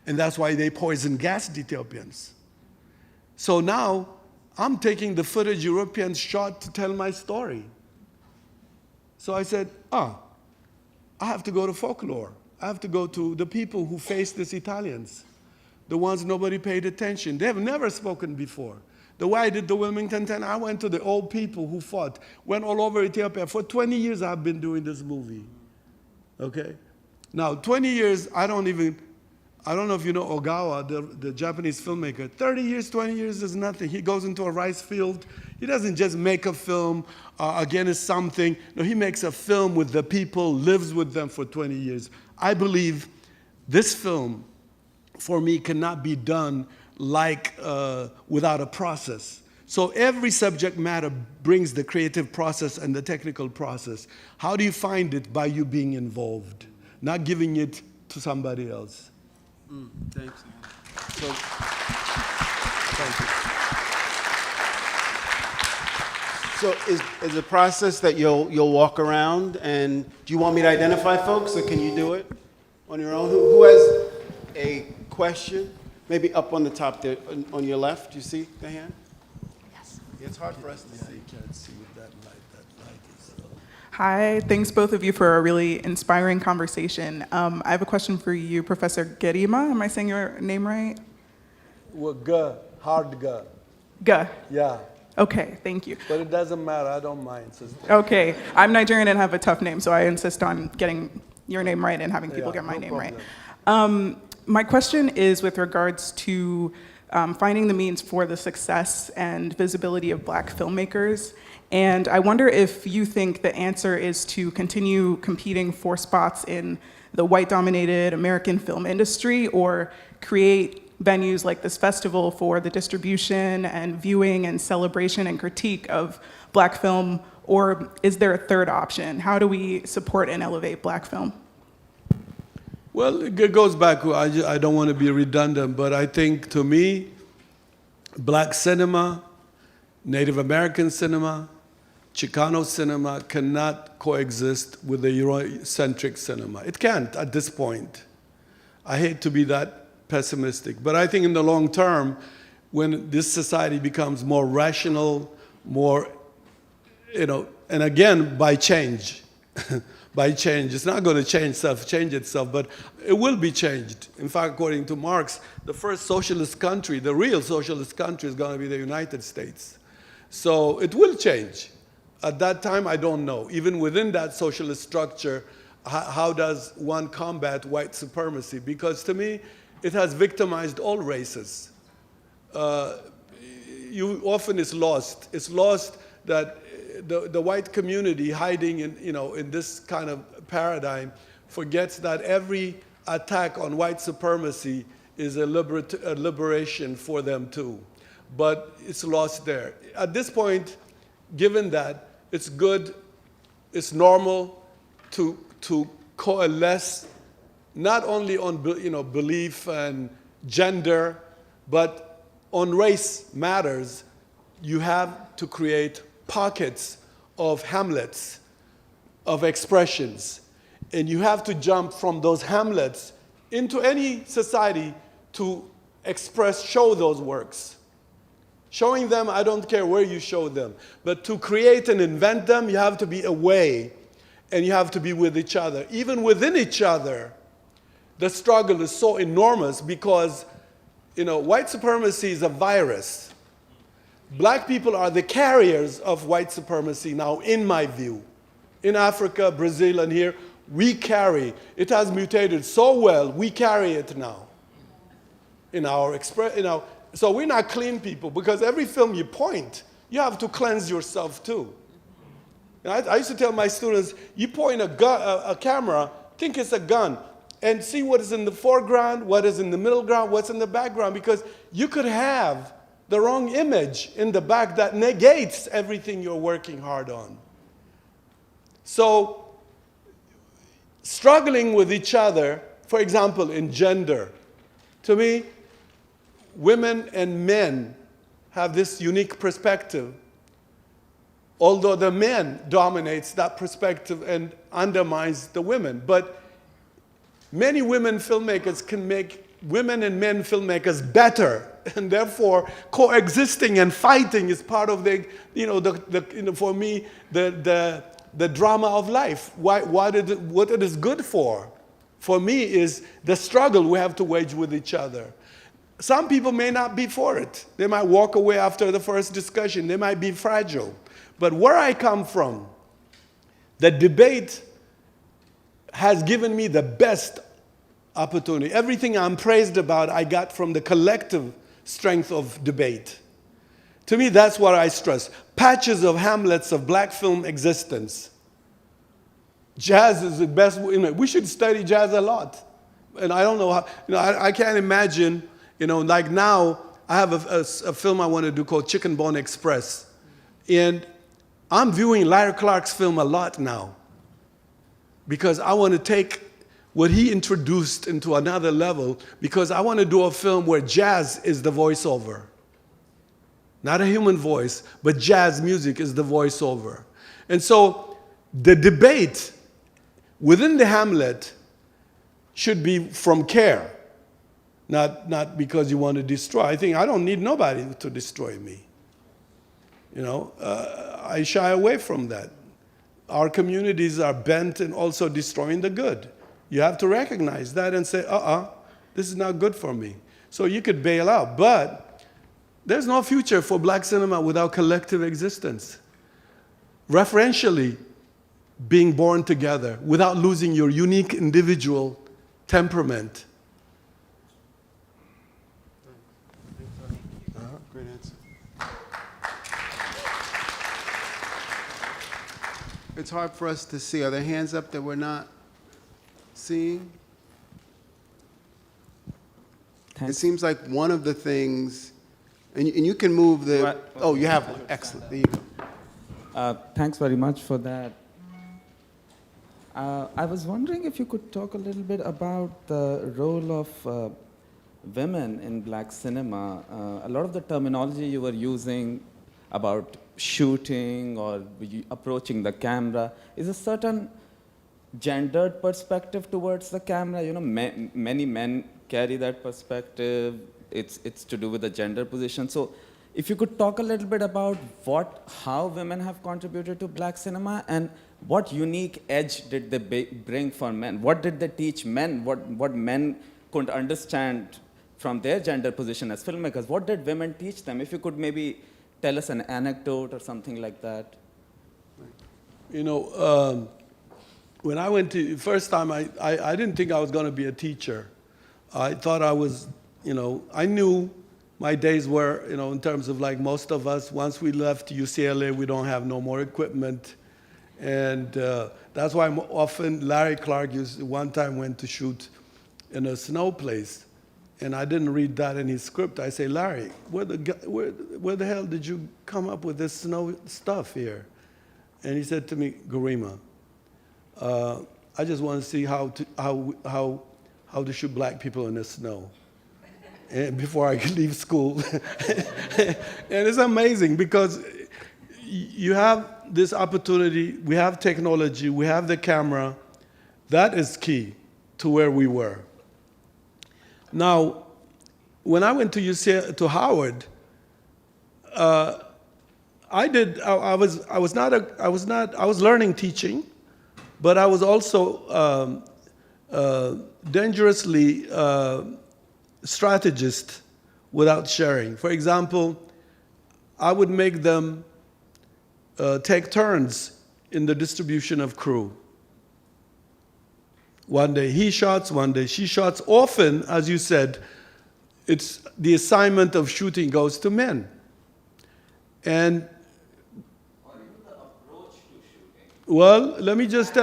And that's why they poison gassed Ethiopians. So now, I'm taking the footage Europeans shot to tell my story. So I said, I have to go to folklore. I have to go to the people who faced these Italians, the ones nobody paid attention. They have never spoken before. The way I did the Wilmington 10, I went to the old people who fought, went all over Ethiopia. For 20 years, I've been doing this movie, okay? Now, 20 years, I don't know if you know Ogawa, the Japanese filmmaker. 30 years, 20 years is nothing. He goes into a rice field. He doesn't just make a film against something. No, he makes a film with the people, lives with them for 20 years. I believe this film, for me, cannot be done without a process. So every subject matter brings the creative process and the technical process. How do you find it? By you being involved, not giving it to somebody else. Thanks. So is a process that you'll walk around, and do you want me to identify folks, or can you do it on your own? Who has a question? Maybe up on the top there, on your left. You see the hand? Yes. It's hard for us to see. You can't see with that light. That light is. Hi, thanks both of you for a really inspiring conversation. I have a question for you, Professor Gerima. Am I saying your name right? Well, hard G. G. Yeah. Okay, thank you. But it doesn't matter. I don't mind, sister. Okay, I'm Nigerian and have a tough name, so I insist on getting your name right and having people get my name problem. right. My question is with regards to finding the means for the success and visibility of Black filmmakers. And I wonder if you think the answer is to continue competing for spots in the white-dominated American film industry, or create venues like this festival for the distribution and viewing and celebration and critique of Black film, or is there a third option? How do we support and elevate Black film? Well, it goes back, I don't want to be redundant, but I think to me, Black cinema, Native American cinema, Chicano cinema cannot coexist with the Eurocentric cinema. It can't at this point. I hate to be that pessimistic, but I think in the long term, when this society becomes more rational, more, and again, by change, by change. It's not going to change itself, but it will be changed. In fact, according to Marx, the first socialist country, the real socialist country, is going to be the United States. So it will change. At that time, I don't know. Even within that socialist structure, how does one combat white supremacy? Because to me, it has victimized all races. It's lost. It's lost that the white community hiding in this kind of paradigm forgets that every attack on white supremacy is a liberation for them too. But it's lost there. At this point, given that, it's good, it's normal to coalesce not only on belief and gender, but on race matters. You have to create pockets of hamlets, of expressions. And you have to jump from those hamlets into any society to show those works. Showing them, I don't care where you show them. But to create and invent them, you have to be away, and you have to be with each other. Even within each other, the struggle is so enormous because, white supremacy is a virus. Black people are the carriers of white supremacy now, in my view. In Africa, Brazil, and here, we carry. It has mutated so well, we carry it now. So we're not clean people, because every film you point, you have to cleanse yourself too. And I used to tell my students, you point a camera, think it's a gun, and see what is in the foreground, what is in the middle ground, what's in the background, because you could have the wrong image in the back that negates everything you're working hard on. So, struggling with each other, for example, in gender, to me, women and men have this unique perspective, although the men dominates that perspective and undermines the women. But many women filmmakers can make women and men filmmakers better, and therefore coexisting and fighting is part of for me, the drama of life. What it is good for me, is the struggle we have to wage with each other. Some people may not be for it. They might walk away after the first discussion. They might be fragile. But where I come from, the debate has given me the best opportunity. Everything I'm praised about, I got from the collective strength of debate. To me, that's what I stress. Patches of Hamlets of black film existence. Jazz is the best. We should study jazz a lot. And I don't know how, I can't imagine, like now, I have a film I want to do called Chicken Bone Express. And I'm viewing Larry Clark's film a lot now, because I want to take what he introduced into another level, because I want to do a film where jazz is the voiceover. Not a human voice, but jazz music is the voiceover. And so the debate within the Hamlet should be from care, not because you want to destroy. I think I don't need nobody to destroy me. I shy away from that. Our communities are bent in also destroying the good. You have to recognize that and say, this is not good for me. So you could bail out, but there's no future for black cinema without collective existence. Referentially being born together without losing your unique individual temperament. Great answer. It's hard for us to see. Are there hands up that we're not seeing? Thanks. It seems like one of the things, and you can move the, oh, you have one. Excellent. There you go. Thanks very much for that. I was wondering if you could talk a little bit about the role of women in black cinema. A lot of the terminology you were using about shooting or approaching the camera is a certain gendered perspective towards the camera. Many men carry that perspective. It's to do with the gender position. So if you could talk a little bit about how women have contributed to black cinema, and what unique edge did they bring for men? What did they teach men? What men couldn't understand from their gender position as filmmakers? What did women teach them? If you could maybe tell us an anecdote or something like that. When I went to, first time, I didn't think I was going to be a teacher. I thought I was, I knew my days were, in terms of like most of us, once we left UCLA, we don't have no more equipment. And that's why often Larry Clark one time went to shoot in a snow place. And I didn't read that in his script. I say, Larry, where the hell did you come up with this snow stuff here? And he said to me, Gerima, I just want to see how to shoot black people in the snow, and before I could leave school. And it's amazing because you have this opportunity, we have technology, we have the camera. That is key to where we were. Now, when I went to Howard, I was learning teaching, but I was also dangerously strategist without sharing. For example, I would make them take turns in the distribution of crew. One day he shots, one day she shots. Often, as you said, it's the assignment of shooting goes to men. And well, let me just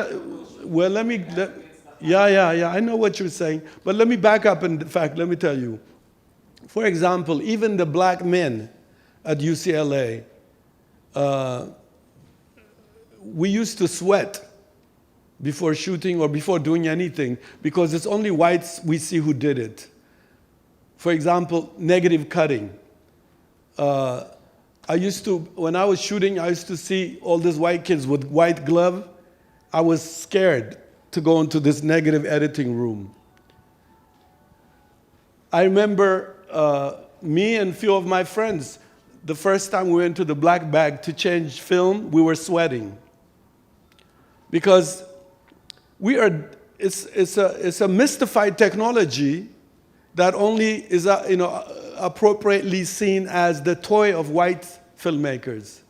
yeah, I know what you're saying, but let me back up. In fact, let me tell you. For example, even the black men at UCLA, we used to sweat before shooting or before doing anything because it's only whites we see who did it. For example, negative cutting. When I was shooting, I used to see all these white kids with white glove. I was scared to go into this negative editing room. I remember me and a few of my friends, the first time we went to the black bag to change film, we were sweating. Because it's a mystified technology that only is appropriately seen as the toy of white filmmakers.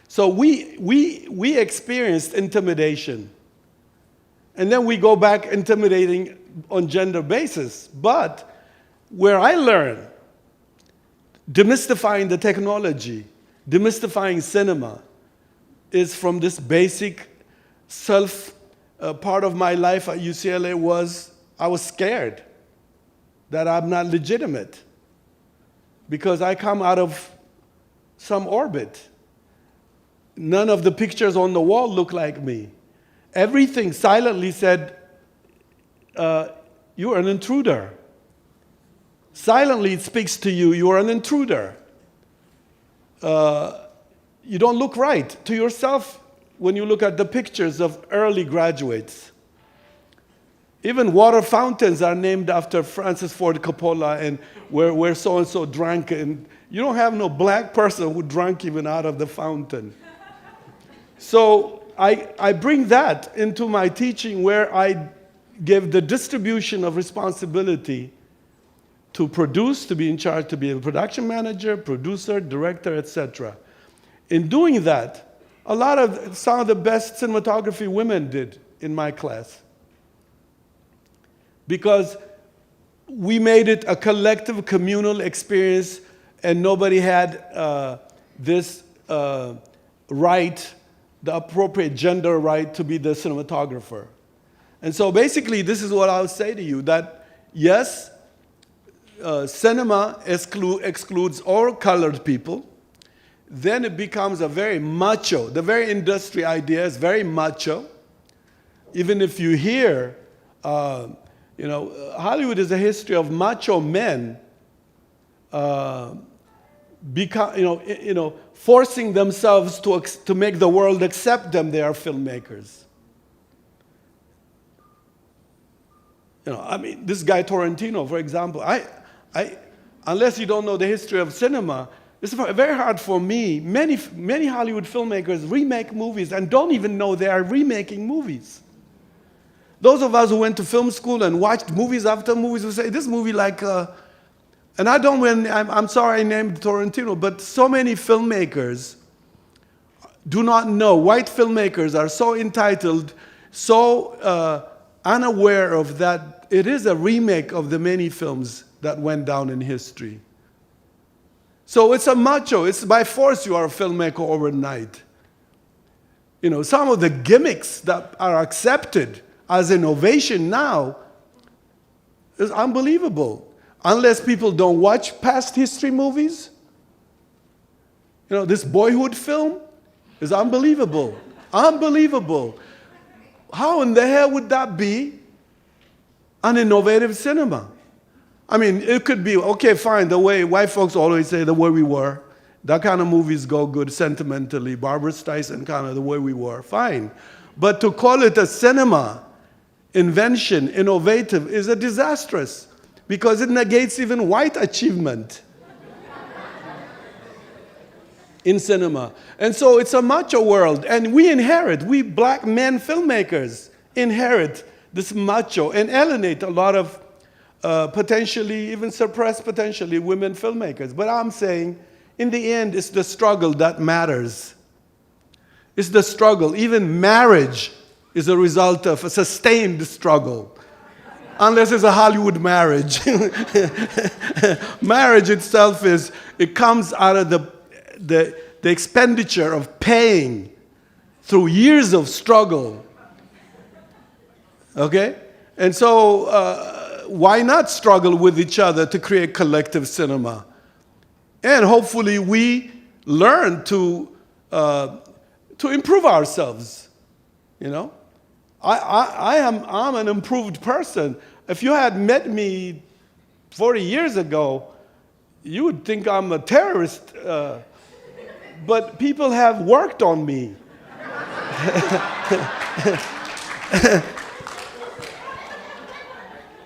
So we experienced intimidation. And then we go back intimidating on gender basis. But where I learned demystifying the technology, demystifying cinema, is from this basic part of my life at UCLA was I was scared that I'm not legitimate because I come out of some orbit. None of the pictures on the wall look like me. Everything silently said, you're an intruder. Silently it speaks to you, you're an intruder. You don't look right to yourself when you look at the pictures of early graduates. Even water fountains are named after Francis Ford Coppola and where so-and-so drank. And you don't have no black person who drank even out of the fountain. So I bring that into my teaching where I give the distribution of responsibility to produce, to be in charge, to be a production manager, producer, director, etc. In doing that, some of the best cinematography women did in my class. Because we made it a collective communal experience and nobody had this right, the appropriate gender right to be the cinematographer. And so basically this is what I would say to you, that yes, cinema excludes all colored people. Then it becomes a very macho. The very industry idea is very macho. Even if you hear, Hollywood is a history of macho men forcing themselves to make the world accept them. They are filmmakers. This guy Tarantino, for example. Unless you don't know the history of cinema, it's very hard for me. Many Hollywood filmmakers remake movies and don't even know they are remaking movies. Those of us who went to film school and watched movies after movies will say, this movie and I'm sorry I named Tarantino, but so many filmmakers do not know. White filmmakers are so entitled, so unaware of that. It is a remake of the many films that went down in history. So it's a macho. It's by force you are a filmmaker overnight. Some of the gimmicks that are accepted as innovation now is unbelievable. Unless people don't watch past history movies. This boyhood film is unbelievable. Unbelievable. How in the hell would that be an innovative cinema? It could be, okay, fine, the way white folks always say the way we were. That kind of movies go good sentimentally. Barbra Streisand kind of the way we were, fine. But to call it a cinema invention, innovative, is a disastrous because it negates even white achievement in cinema. And so it's a macho world. And we black men filmmakers inherit this macho and alienate a lot of potentially, even suppress potentially women filmmakers. But I'm saying In the end, it's the struggle that matters. It's the struggle. Even marriage is a result of a sustained struggle. Unless it's a Hollywood marriage. Marriage itself it comes out of the expenditure of paying through years of struggle. Okay? And so, why not struggle with each other to create collective cinema? And hopefully we learn to improve ourselves, you know? I'm an improved person. If you had met me 40 years ago, you would think I'm a terrorist. But people have worked on me.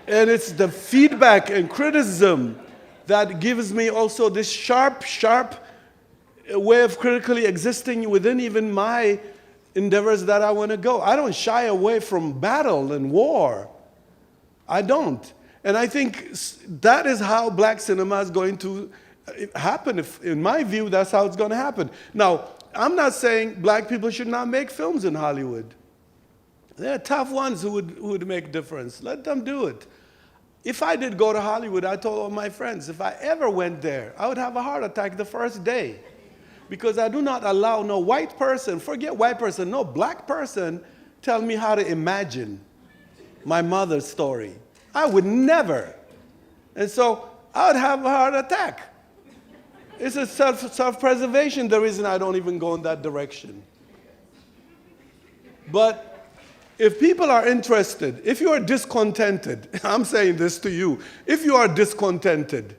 And it's the feedback and criticism that gives me also this sharp way of critically existing within even my endeavors that I want to go. I don't shy away from battle and war. I don't. And I think that is how black cinema is going to happen. In my view, that's how it's going to happen. Now, I'm not saying black people should not make films in Hollywood. There are tough ones who would make a difference. Let them do it. If I did go to Hollywood, I told all my friends, if I ever went there, I would have a heart attack the first day. Because I do not allow no white person, forget white person, no black person, tell me how to imagine my mother's story. I would never. And so I would have a heart attack. It's a self-preservation, the reason I don't even go in that direction. But if people are interested, if you are discontented, I'm saying this to you, if you are discontented,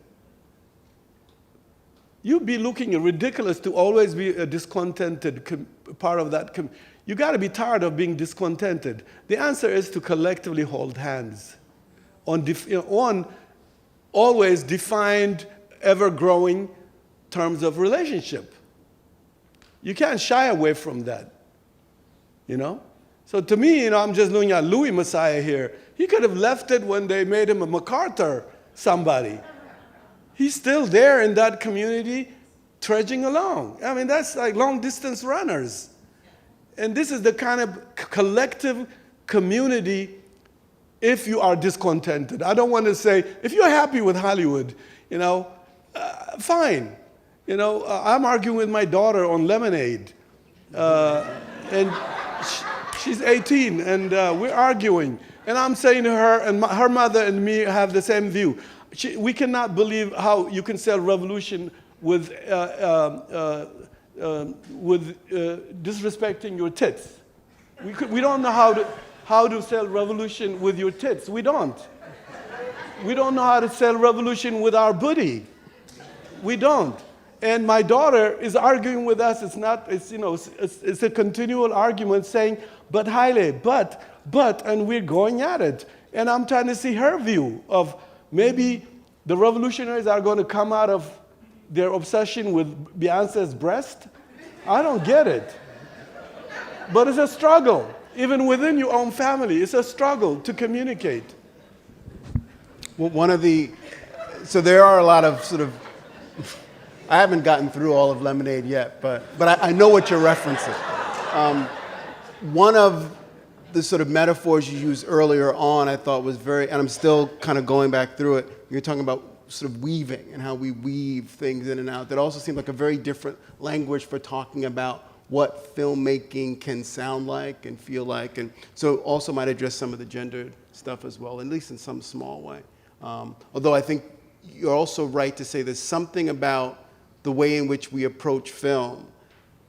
you'd be looking ridiculous to always be a discontented part of that. You got to be tired of being discontented. The answer is to collectively hold hands on always defined, ever-growing terms of relationship. You can't shy away from that, you know? So to me, you know, I'm just looking at Louis Messiah here. He could have left it when they made him a MacArthur somebody. He's still there in that community, trudging along. I mean, that's like long-distance runners. And this is the kind of collective community if you are discontented. I don't want to say, if you're happy with Hollywood, you know, fine. You know, I'm arguing with my daughter on Lemonade. And she's 18, and we're arguing. And I'm saying to her, and her mother and me have the same view. We cannot believe how you can sell revolution with disrespecting your tits. We don't know how to sell revolution with your tits. We don't. We don't know how to sell revolution with our booty. We don't. And my daughter is arguing with us. It's a continual argument saying, but Haile, but, and we're going at it. And I'm trying to see her view of maybe the revolutionaries are going to come out of their obsession with Beyonce's breast. I don't get it. But it's a struggle. Even within your own family, it's a struggle to communicate. Well, so there are a lot of sort of, I haven't gotten through all of Lemonade yet, but I know what you're referencing. One of the sort of metaphors you used earlier on, I thought was and I'm still kind of going back through it. You're talking about sort of weaving and how we weave things in and out. That also seemed like a very different language for talking about what filmmaking can sound like and feel like. And so also might address some of the gendered stuff as well, at least in some small way. Although I think you're also right to say there's something about the way in which we approach film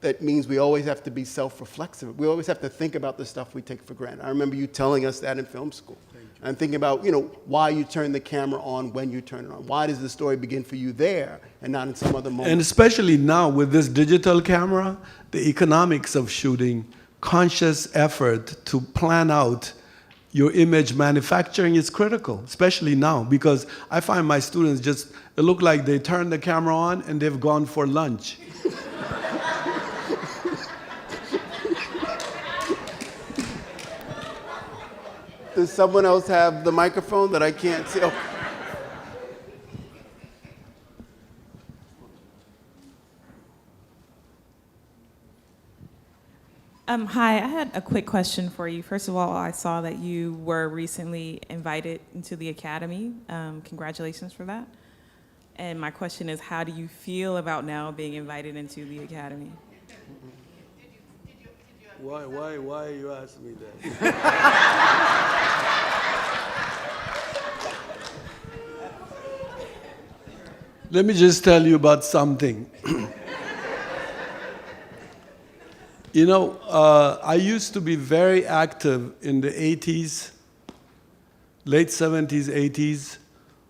that means we always have to be self-reflexive. We always have to think about the stuff we take for granted. I remember you telling us that in film school. And thinking about, you know, why you turn the camera on when you turn it on. Why does the story begin for you there and not in some other moment? And especially now with this digital camera, the economics of shooting, conscious effort to plan out your image manufacturing is critical, especially now, because I find my students it look like they turn the camera on and they've gone for lunch. Does someone else have the microphone that I can't see? Oh. Hi, I had a quick question for you. First of all, I saw that you were recently invited into the Academy. Congratulations for that. And my question is, how do you feel about now being invited into the Academy? Why are you asking me that? Let me just tell you about something. You know, I used to be very active in the 80s, late 70s, 80s,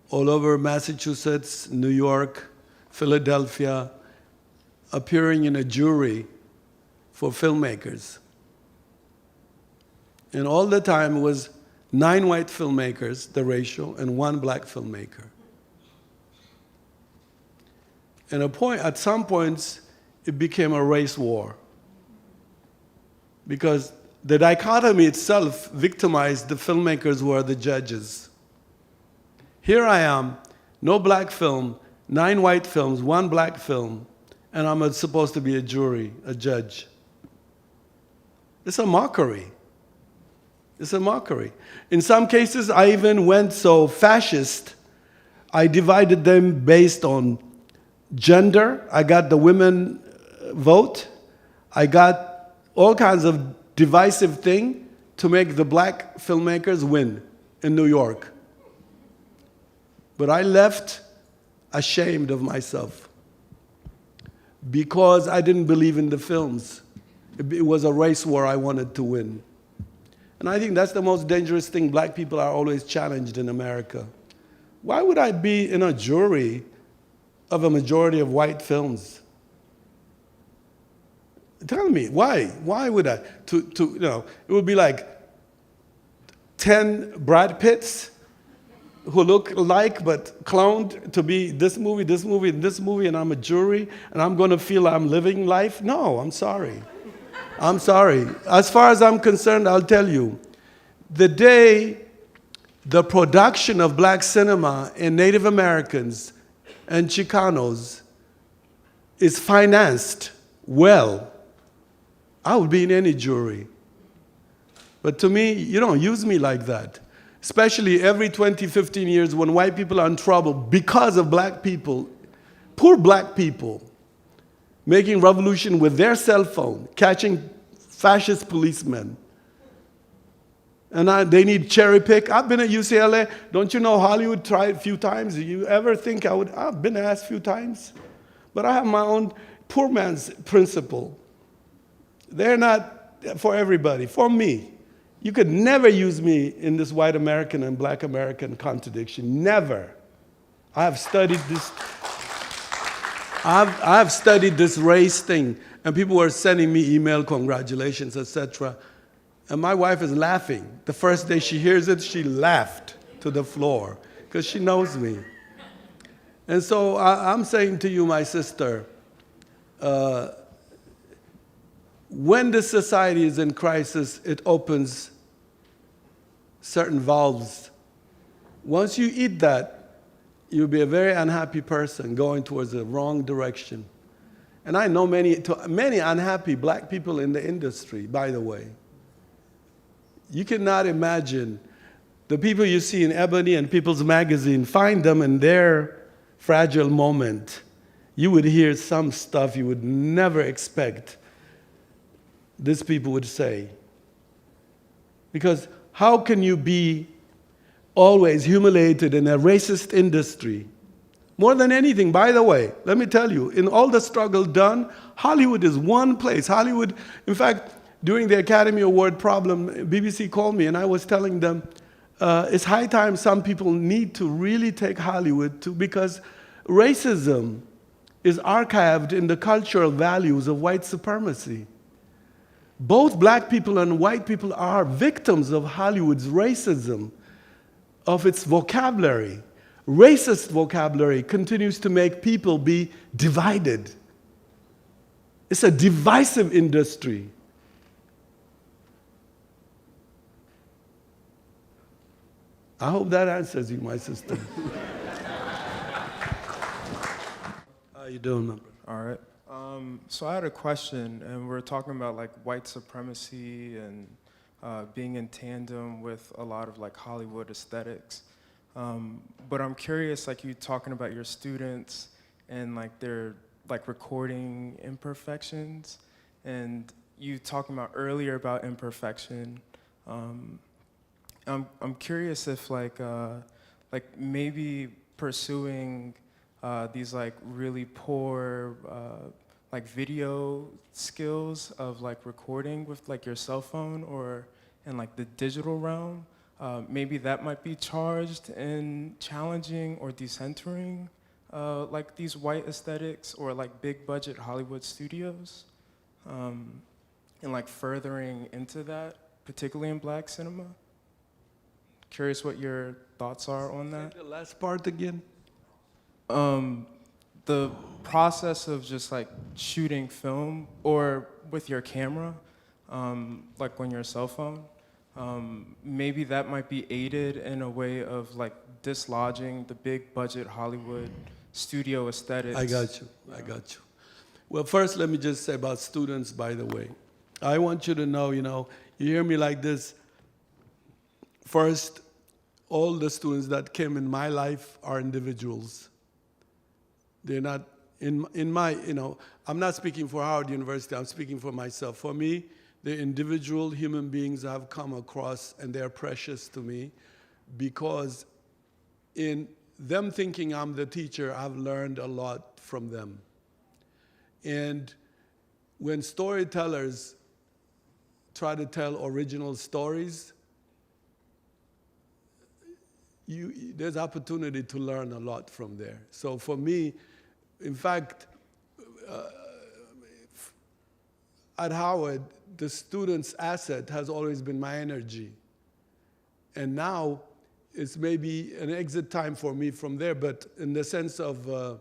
all over Massachusetts, New York, Philadelphia, appearing in a jury for filmmakers. And all the time it was 9 white filmmakers, the ratio, and 1 black filmmaker. And at some points, it became a race war. Because the dichotomy itself victimized the filmmakers who are the judges. Here I am, no black film, 9 white films, 1 black film, and I'm supposed to be a jury, a judge. It's a mockery. It's a mockery. In some cases, I even went so fascist, I divided them based on gender. I got the women vote. I got all kinds of divisive thing to make the black filmmakers win in New York. But I left ashamed of myself because I didn't believe in the films. It was a race war I wanted to win. And I think that's the most dangerous thing. Black people are always challenged in America. Why would I be in a jury of a majority of white films? Tell me, why? Why would I? It would be like 10 Brad Pitts who look alike but cloned to be this movie, this movie, and this movie, and I'm a jury, and I'm going to feel I'm living life? No, I'm sorry. I'm sorry. As far as I'm concerned, I'll tell you, the day the production of black cinema in Native Americans and Chicanos is financed well, I would be in any jury. But to me, you don't use me like that. Especially every 20, 15 years when white people are in trouble because of black people, poor black people, making revolution with their cell phone, catching fascist policemen. And they need cherry pick. I've been at UCLA. Don't you know Hollywood tried a few times? Do you ever think I would? I've been asked a few times. But I have my own poor man's principle. They're not for everybody, for me. You could never use me in this white American and black American contradiction. Never. I have studied this. I've studied this race thing, and people were sending me email, congratulations, etc. And my wife is laughing. The first day she hears it, she laughed to the floor because she knows me. And so I'm saying to you, my sister, when the society is in crisis, it opens certain valves. Once you eat that, you'll be a very unhappy person going towards the wrong direction. And I know many unhappy black people in the industry, by the way. You cannot imagine the people you see in Ebony and People's Magazine, find them in their fragile moment. You would hear some stuff you would never expect these people would say. Because how can you be always humiliated in a racist industry? More than anything, by the way, let me tell you, in all the struggle done, Hollywood is one place. Hollywood, in fact, during the Academy Award problem, BBC called me and I was telling them, it's high time some people need to really take Hollywood because racism is archived in the cultural values of white supremacy. Both black people and white people are victims of Hollywood's racism, of its vocabulary. Racist vocabulary continues to make people be divided. It's a divisive industry. I hope that answers you, my sister. How you doing, man? All right. So I had a question, and we're talking about like white supremacy and being in tandem with a lot of like Hollywood aesthetics. But I'm curious, like you talking about your students and like their like recording imperfections, and you talking about earlier about imperfection. I'm curious if like maybe pursuing these like really poor like video skills of like recording with like your cell phone or in like the digital realm, maybe that might be charged in challenging or decentering like these white aesthetics or like big budget Hollywood studios, and like furthering into that, particularly in Black cinema. Curious what your thoughts are on that. The last part again? The process of just like shooting film or with your camera, like on your cell phone, maybe that might be aided in a way of like dislodging the big budget Hollywood studio aesthetics. I got you. I got you. Well, first, let me just say about students, by the way. I want you to know, you hear me like this. First, all the students that came in my life are individuals. They're not, in my, I'm not speaking for Howard University, I'm speaking for myself. For me, they're individual human beings I've come across, and they're precious to me because in them thinking I'm the teacher, I've learned a lot from them. And when storytellers try to tell original stories, there's opportunity to learn a lot from there. So for me, in fact, at Howard, the student's asset has always been my energy. And now it's maybe an exit time for me from there, but in the sense of the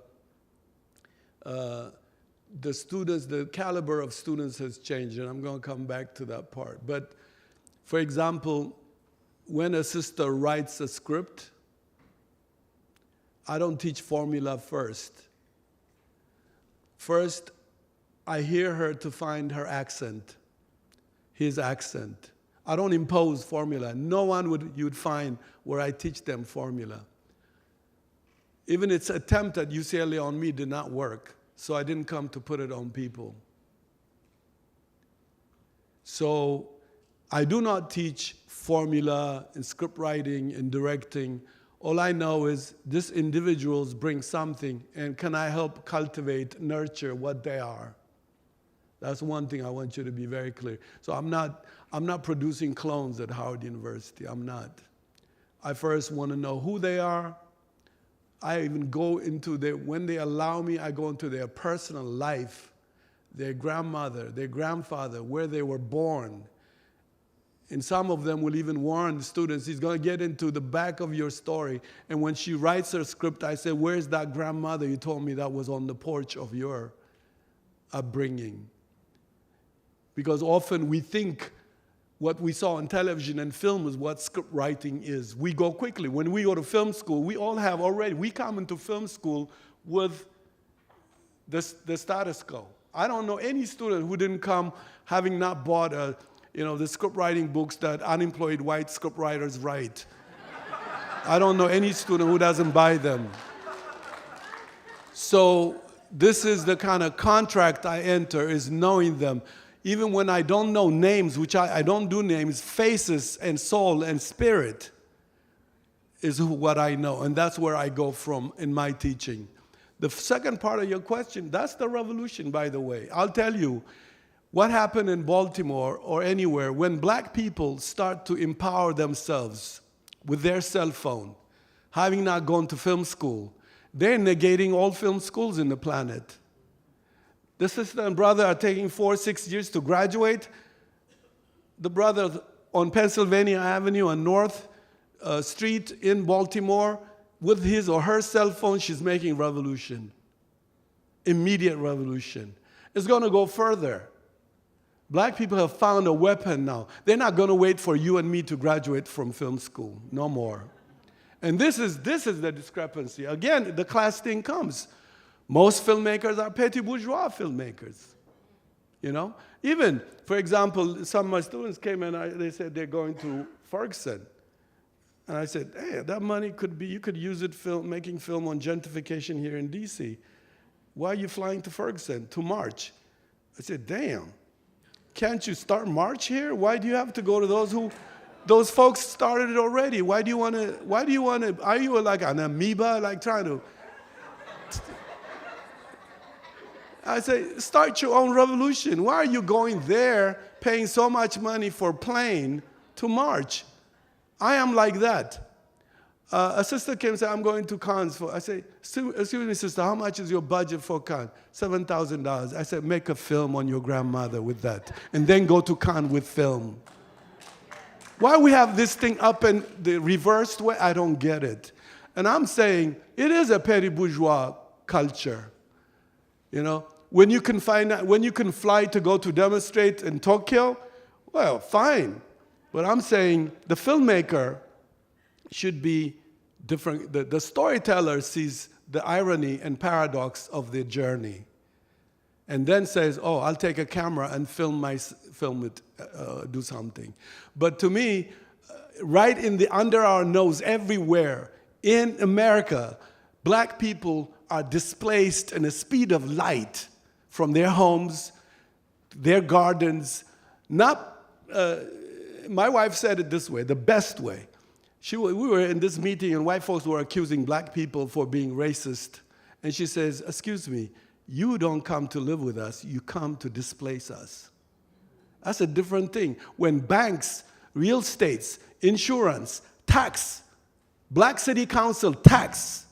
students, the caliber of students has changed, and I'm going to come back to that part. But for example, when a sister writes a script, I don't teach formula first. First, I hear her to find her accent, his accent. I don't impose formula. No one you'd find where I teach them formula. Even its attempt at UCLA on me did not work, so I didn't come to put it on people. So I do not teach formula in script writing and directing. All I know is these individuals bring something, and can I help cultivate, nurture what they are? That's one thing I want you to be very clear. So I'm not producing clones at Howard University. I'm not. I first want to know who they are. I even go into when they allow me, I go into their personal life, their grandmother, their grandfather, where they were born. And some of them will even warn the students, he's going to get into the back of your story. And when she writes her script, I say, where's that grandmother you told me that was on the porch of your upbringing? Because often we think what we saw on television and film is what script writing is. We go quickly. When we go to film school, we come into film school with the status quo. I don't know any student who didn't come having not bought the script writing books that unemployed white script writers write. I don't know any student who doesn't buy them. So this is the kind of contract I enter, is knowing them. Even when I don't know names, which I don't do names, faces and soul and spirit is what I know. And that's where I go from in my teaching. The second part of your question, that's the revolution, by the way. I'll tell you what happened in Baltimore or anywhere when black people start to empower themselves with their cell phone, having not gone to film school. They're negating all film schools in the planet. The sister and brother are taking 4-6 years to graduate. The brother on Pennsylvania Avenue on North Street in Baltimore, with his or her cell phone, she's making revolution. Immediate revolution. It's going to go further. Black people have found a weapon now. They're not going to wait for you and me to graduate from film school. No more. And this is the discrepancy. Again, the class thing comes. Most filmmakers are petty bourgeois filmmakers. You know? Even, for example, some of my students came and they said they're going to Ferguson. And I said, hey, that money could be, you could use it making film on gentrification here in DC. Why are you flying to Ferguson to march? I said, damn, can't you start march here? Why do you have to go to those folks started it already. Why do you want to, are you like an amoeba, like trying to, I say, start your own revolution. Why are you going there, paying so much money for plane to march? I am like that. A sister came and said, I'm going to Cannes. I say, excuse me, sister, how much is your budget for Cannes? $7,000. I said, make a film on your grandmother with that, and then go to Cannes with film. Why we have this thing up in the reversed way, I don't get it. And I'm saying, it is a petty bourgeois culture. You know, when you can fly to go to demonstrate in Tokyo, well, fine. But I'm saying the filmmaker should be different. The storyteller sees the irony and paradox of the journey, and then says, "Oh, I'll take a camera and film it, do something." But to me, right under our nose, everywhere in America, black people are displaced in the speed of light from their homes, their gardens. My wife said it this way, the best way. We were in this meeting and white folks were accusing black people for being racist. And she says, excuse me, you don't come to live with us, you come to displace us. That's a different thing. When banks, real estates, insurance, tax, black city council, tax,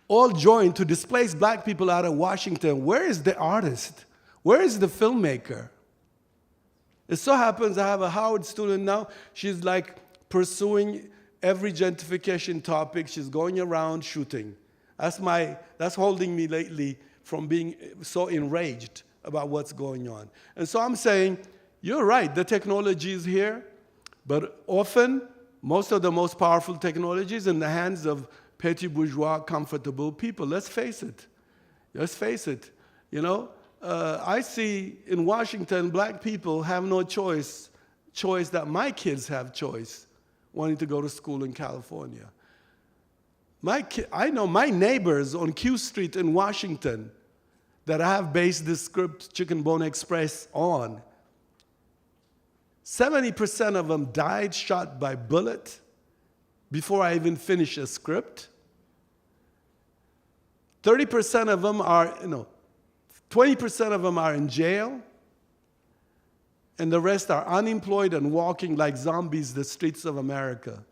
all join to displace black people out of Washington, where is the artist? Where is the filmmaker? It so happens I have a Howard student now. She's like pursuing every gentrification topic. She's going around shooting. That's holding me lately from being so enraged about what's going on. And so I'm saying, you're right, the technology is here, but often most of the most powerful technology is in the hands of petty bourgeois, comfortable people. Let's face it. Let's face it. You know, I see in Washington, black people have no choice that my kids have choice, wanting to go to school in California. I know my neighbors on Q Street in Washington that I have based this script, Chicken Bone Express, on. 70% of them died shot by bullet before I even finished a script. 30% of them are, 20% of them are in jail, and the rest are unemployed and walking like zombies the streets of America,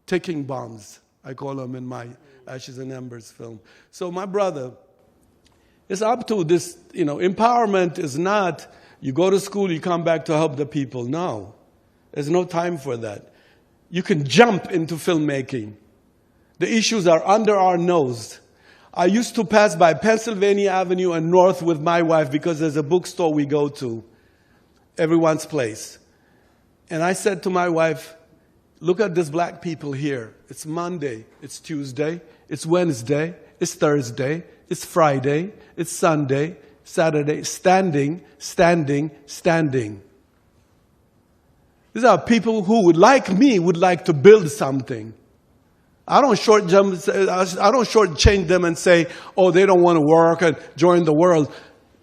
ticking bombs. I call them in my Ashes and Embers film. So my brother, it's up to this, empowerment is not, you go to school, you come back to help the people. No, there's no time for that. You can jump into filmmaking. The issues are under our nose. I used to pass by Pennsylvania Avenue and North with my wife because there's a bookstore we go to, Everyone's Place. And I said to my wife, look at these black people here. It's Monday, it's Tuesday, it's Wednesday, it's Thursday, it's Friday, it's Sunday, Saturday, standing, standing, standing. These are people who would like to build something. I don't shortchange them and say, oh, they don't want to work and join the world.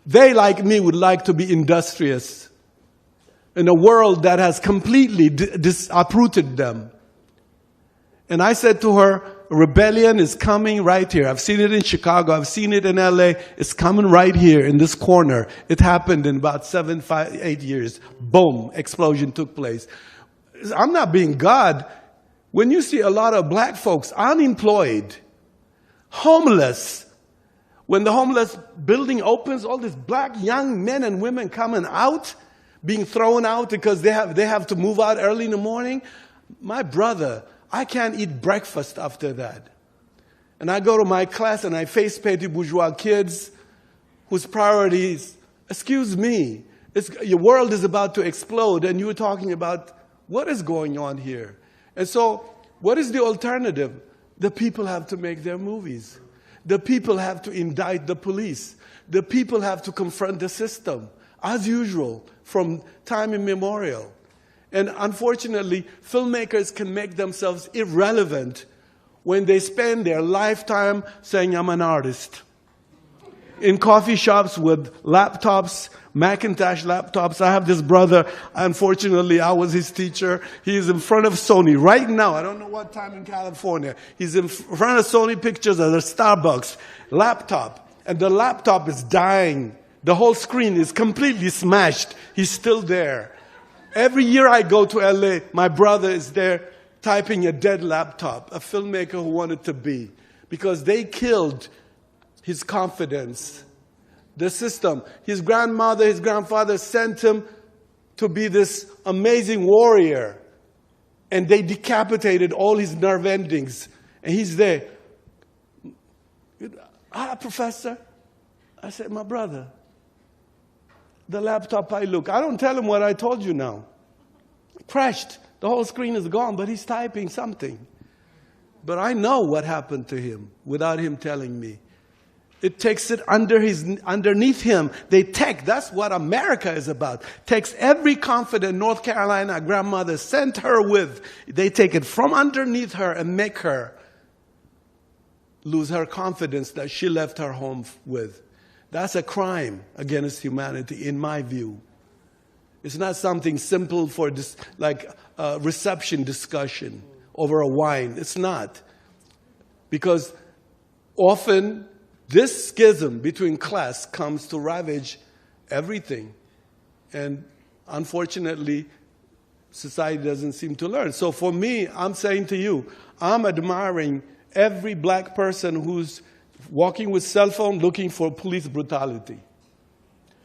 They, like me, would like to be industrious in a world that has completely uprooted them. And I said to her, rebellion is coming right here. I've seen it in Chicago. I've seen it in LA. It's coming right here in this corner. It happened in about 8 years. Boom, explosion took place. I'm not being God. When you see a lot of black folks unemployed, homeless, when the homeless building opens, all these black young men and women coming out, being thrown out because they have to move out early in the morning. My brother, I can't eat breakfast after that. And I go to my class and I face petty bourgeois kids whose priorities, excuse me, your world is about to explode and you're talking about what is going on here. And so, what is the alternative? The people have to make their movies. The people have to indict the police. The people have to confront the system, as usual, from time immemorial. And unfortunately, filmmakers can make themselves irrelevant when they spend their lifetime saying, I'm an artist. In coffee shops with laptops, Macintosh laptops. I have this brother, unfortunately, I was his teacher. He's in front of Sony right now. I don't know what time in California. He's in front of Sony Pictures at a Starbucks laptop. And the laptop is dying. The whole screen is completely smashed. He's still there. Every year I go to LA, my brother is there typing a dead laptop, a filmmaker who wanted to be. Because they killed his confidence. The system. His grandmother, his grandfather sent him to be this amazing warrior. And they decapitated all his nerve endings. And he's there. Professor. I said, my brother, the laptop I don't tell him what I told you now. Crashed. The whole screen is gone, but he's typing something. But I know what happened to him without him telling me. It takes it underneath him. That's what America is about. Takes every confident North Carolina grandmother sent her with. They take it from underneath her and make her lose her confidence that she left her home with. That's a crime against humanity, in my view. It's not something simple for this, like a reception discussion over a wine. It's not. Because often this schism between class comes to ravage everything. And unfortunately, society doesn't seem to learn. So for me, I'm saying to you, I'm admiring every black person who's walking with cell phone looking for police brutality.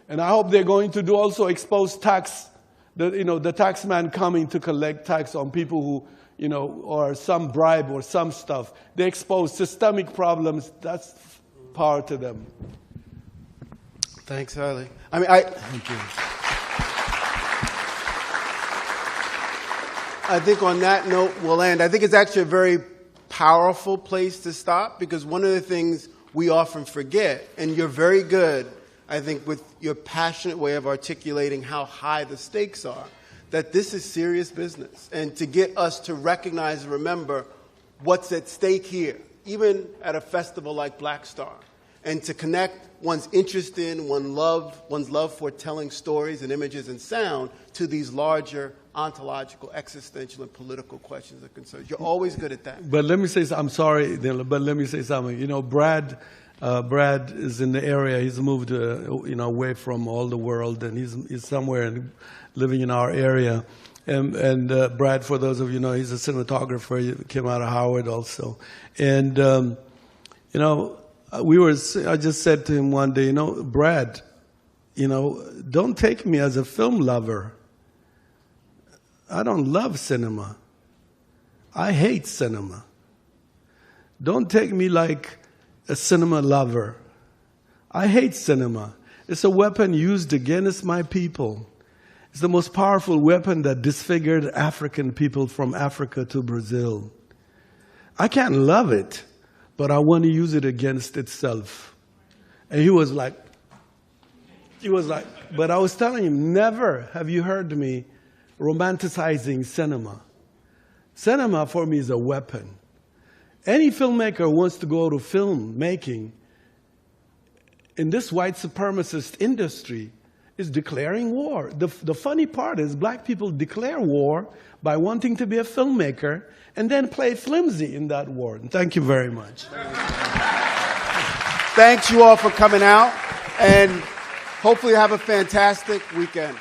And I hope they're going to do also expose tax, the tax man coming to collect tax on people who, or some bribe or some stuff. They expose systemic problems. That's power to them. Thanks, Haile. Thank you. I think on that note, we'll end. I think it's actually a very powerful place to stop, because one of the things we often forget, and you're very good, I think, with your passionate way of articulating how high the stakes are, that this is serious business. And to get us to recognize and remember what's at stake here, even at a festival like BlackStar, and to connect one's interest in, one's love for telling stories and images and sound to these larger ontological, existential, and political questions and concerns. You're always good at that. But let me say, I'm sorry, but let me say something. Brad is in the area. He's moved, away from all the world, and he's somewhere living in our area. And Brad, for those of you know, he's a cinematographer. He came out of Howard also. And I just said to him one day, Brad, don't take me as a film lover. I don't love cinema. I hate cinema. Don't take me like a cinema lover. I hate cinema. It's a weapon used against my people. It's the most powerful weapon that disfigured African people from Africa to Brazil. I can't love it, but I want to use it against itself. And he was like, but I was telling him, never have you heard me romanticizing cinema. Cinema for me is a weapon. Any filmmaker who wants to go to film making in this white supremacist industry is declaring war. The funny part is black people declare war by wanting to be a filmmaker and then play flimsy in that war. And thank you very much. Thanks you all for coming out, and hopefully have a fantastic weekend.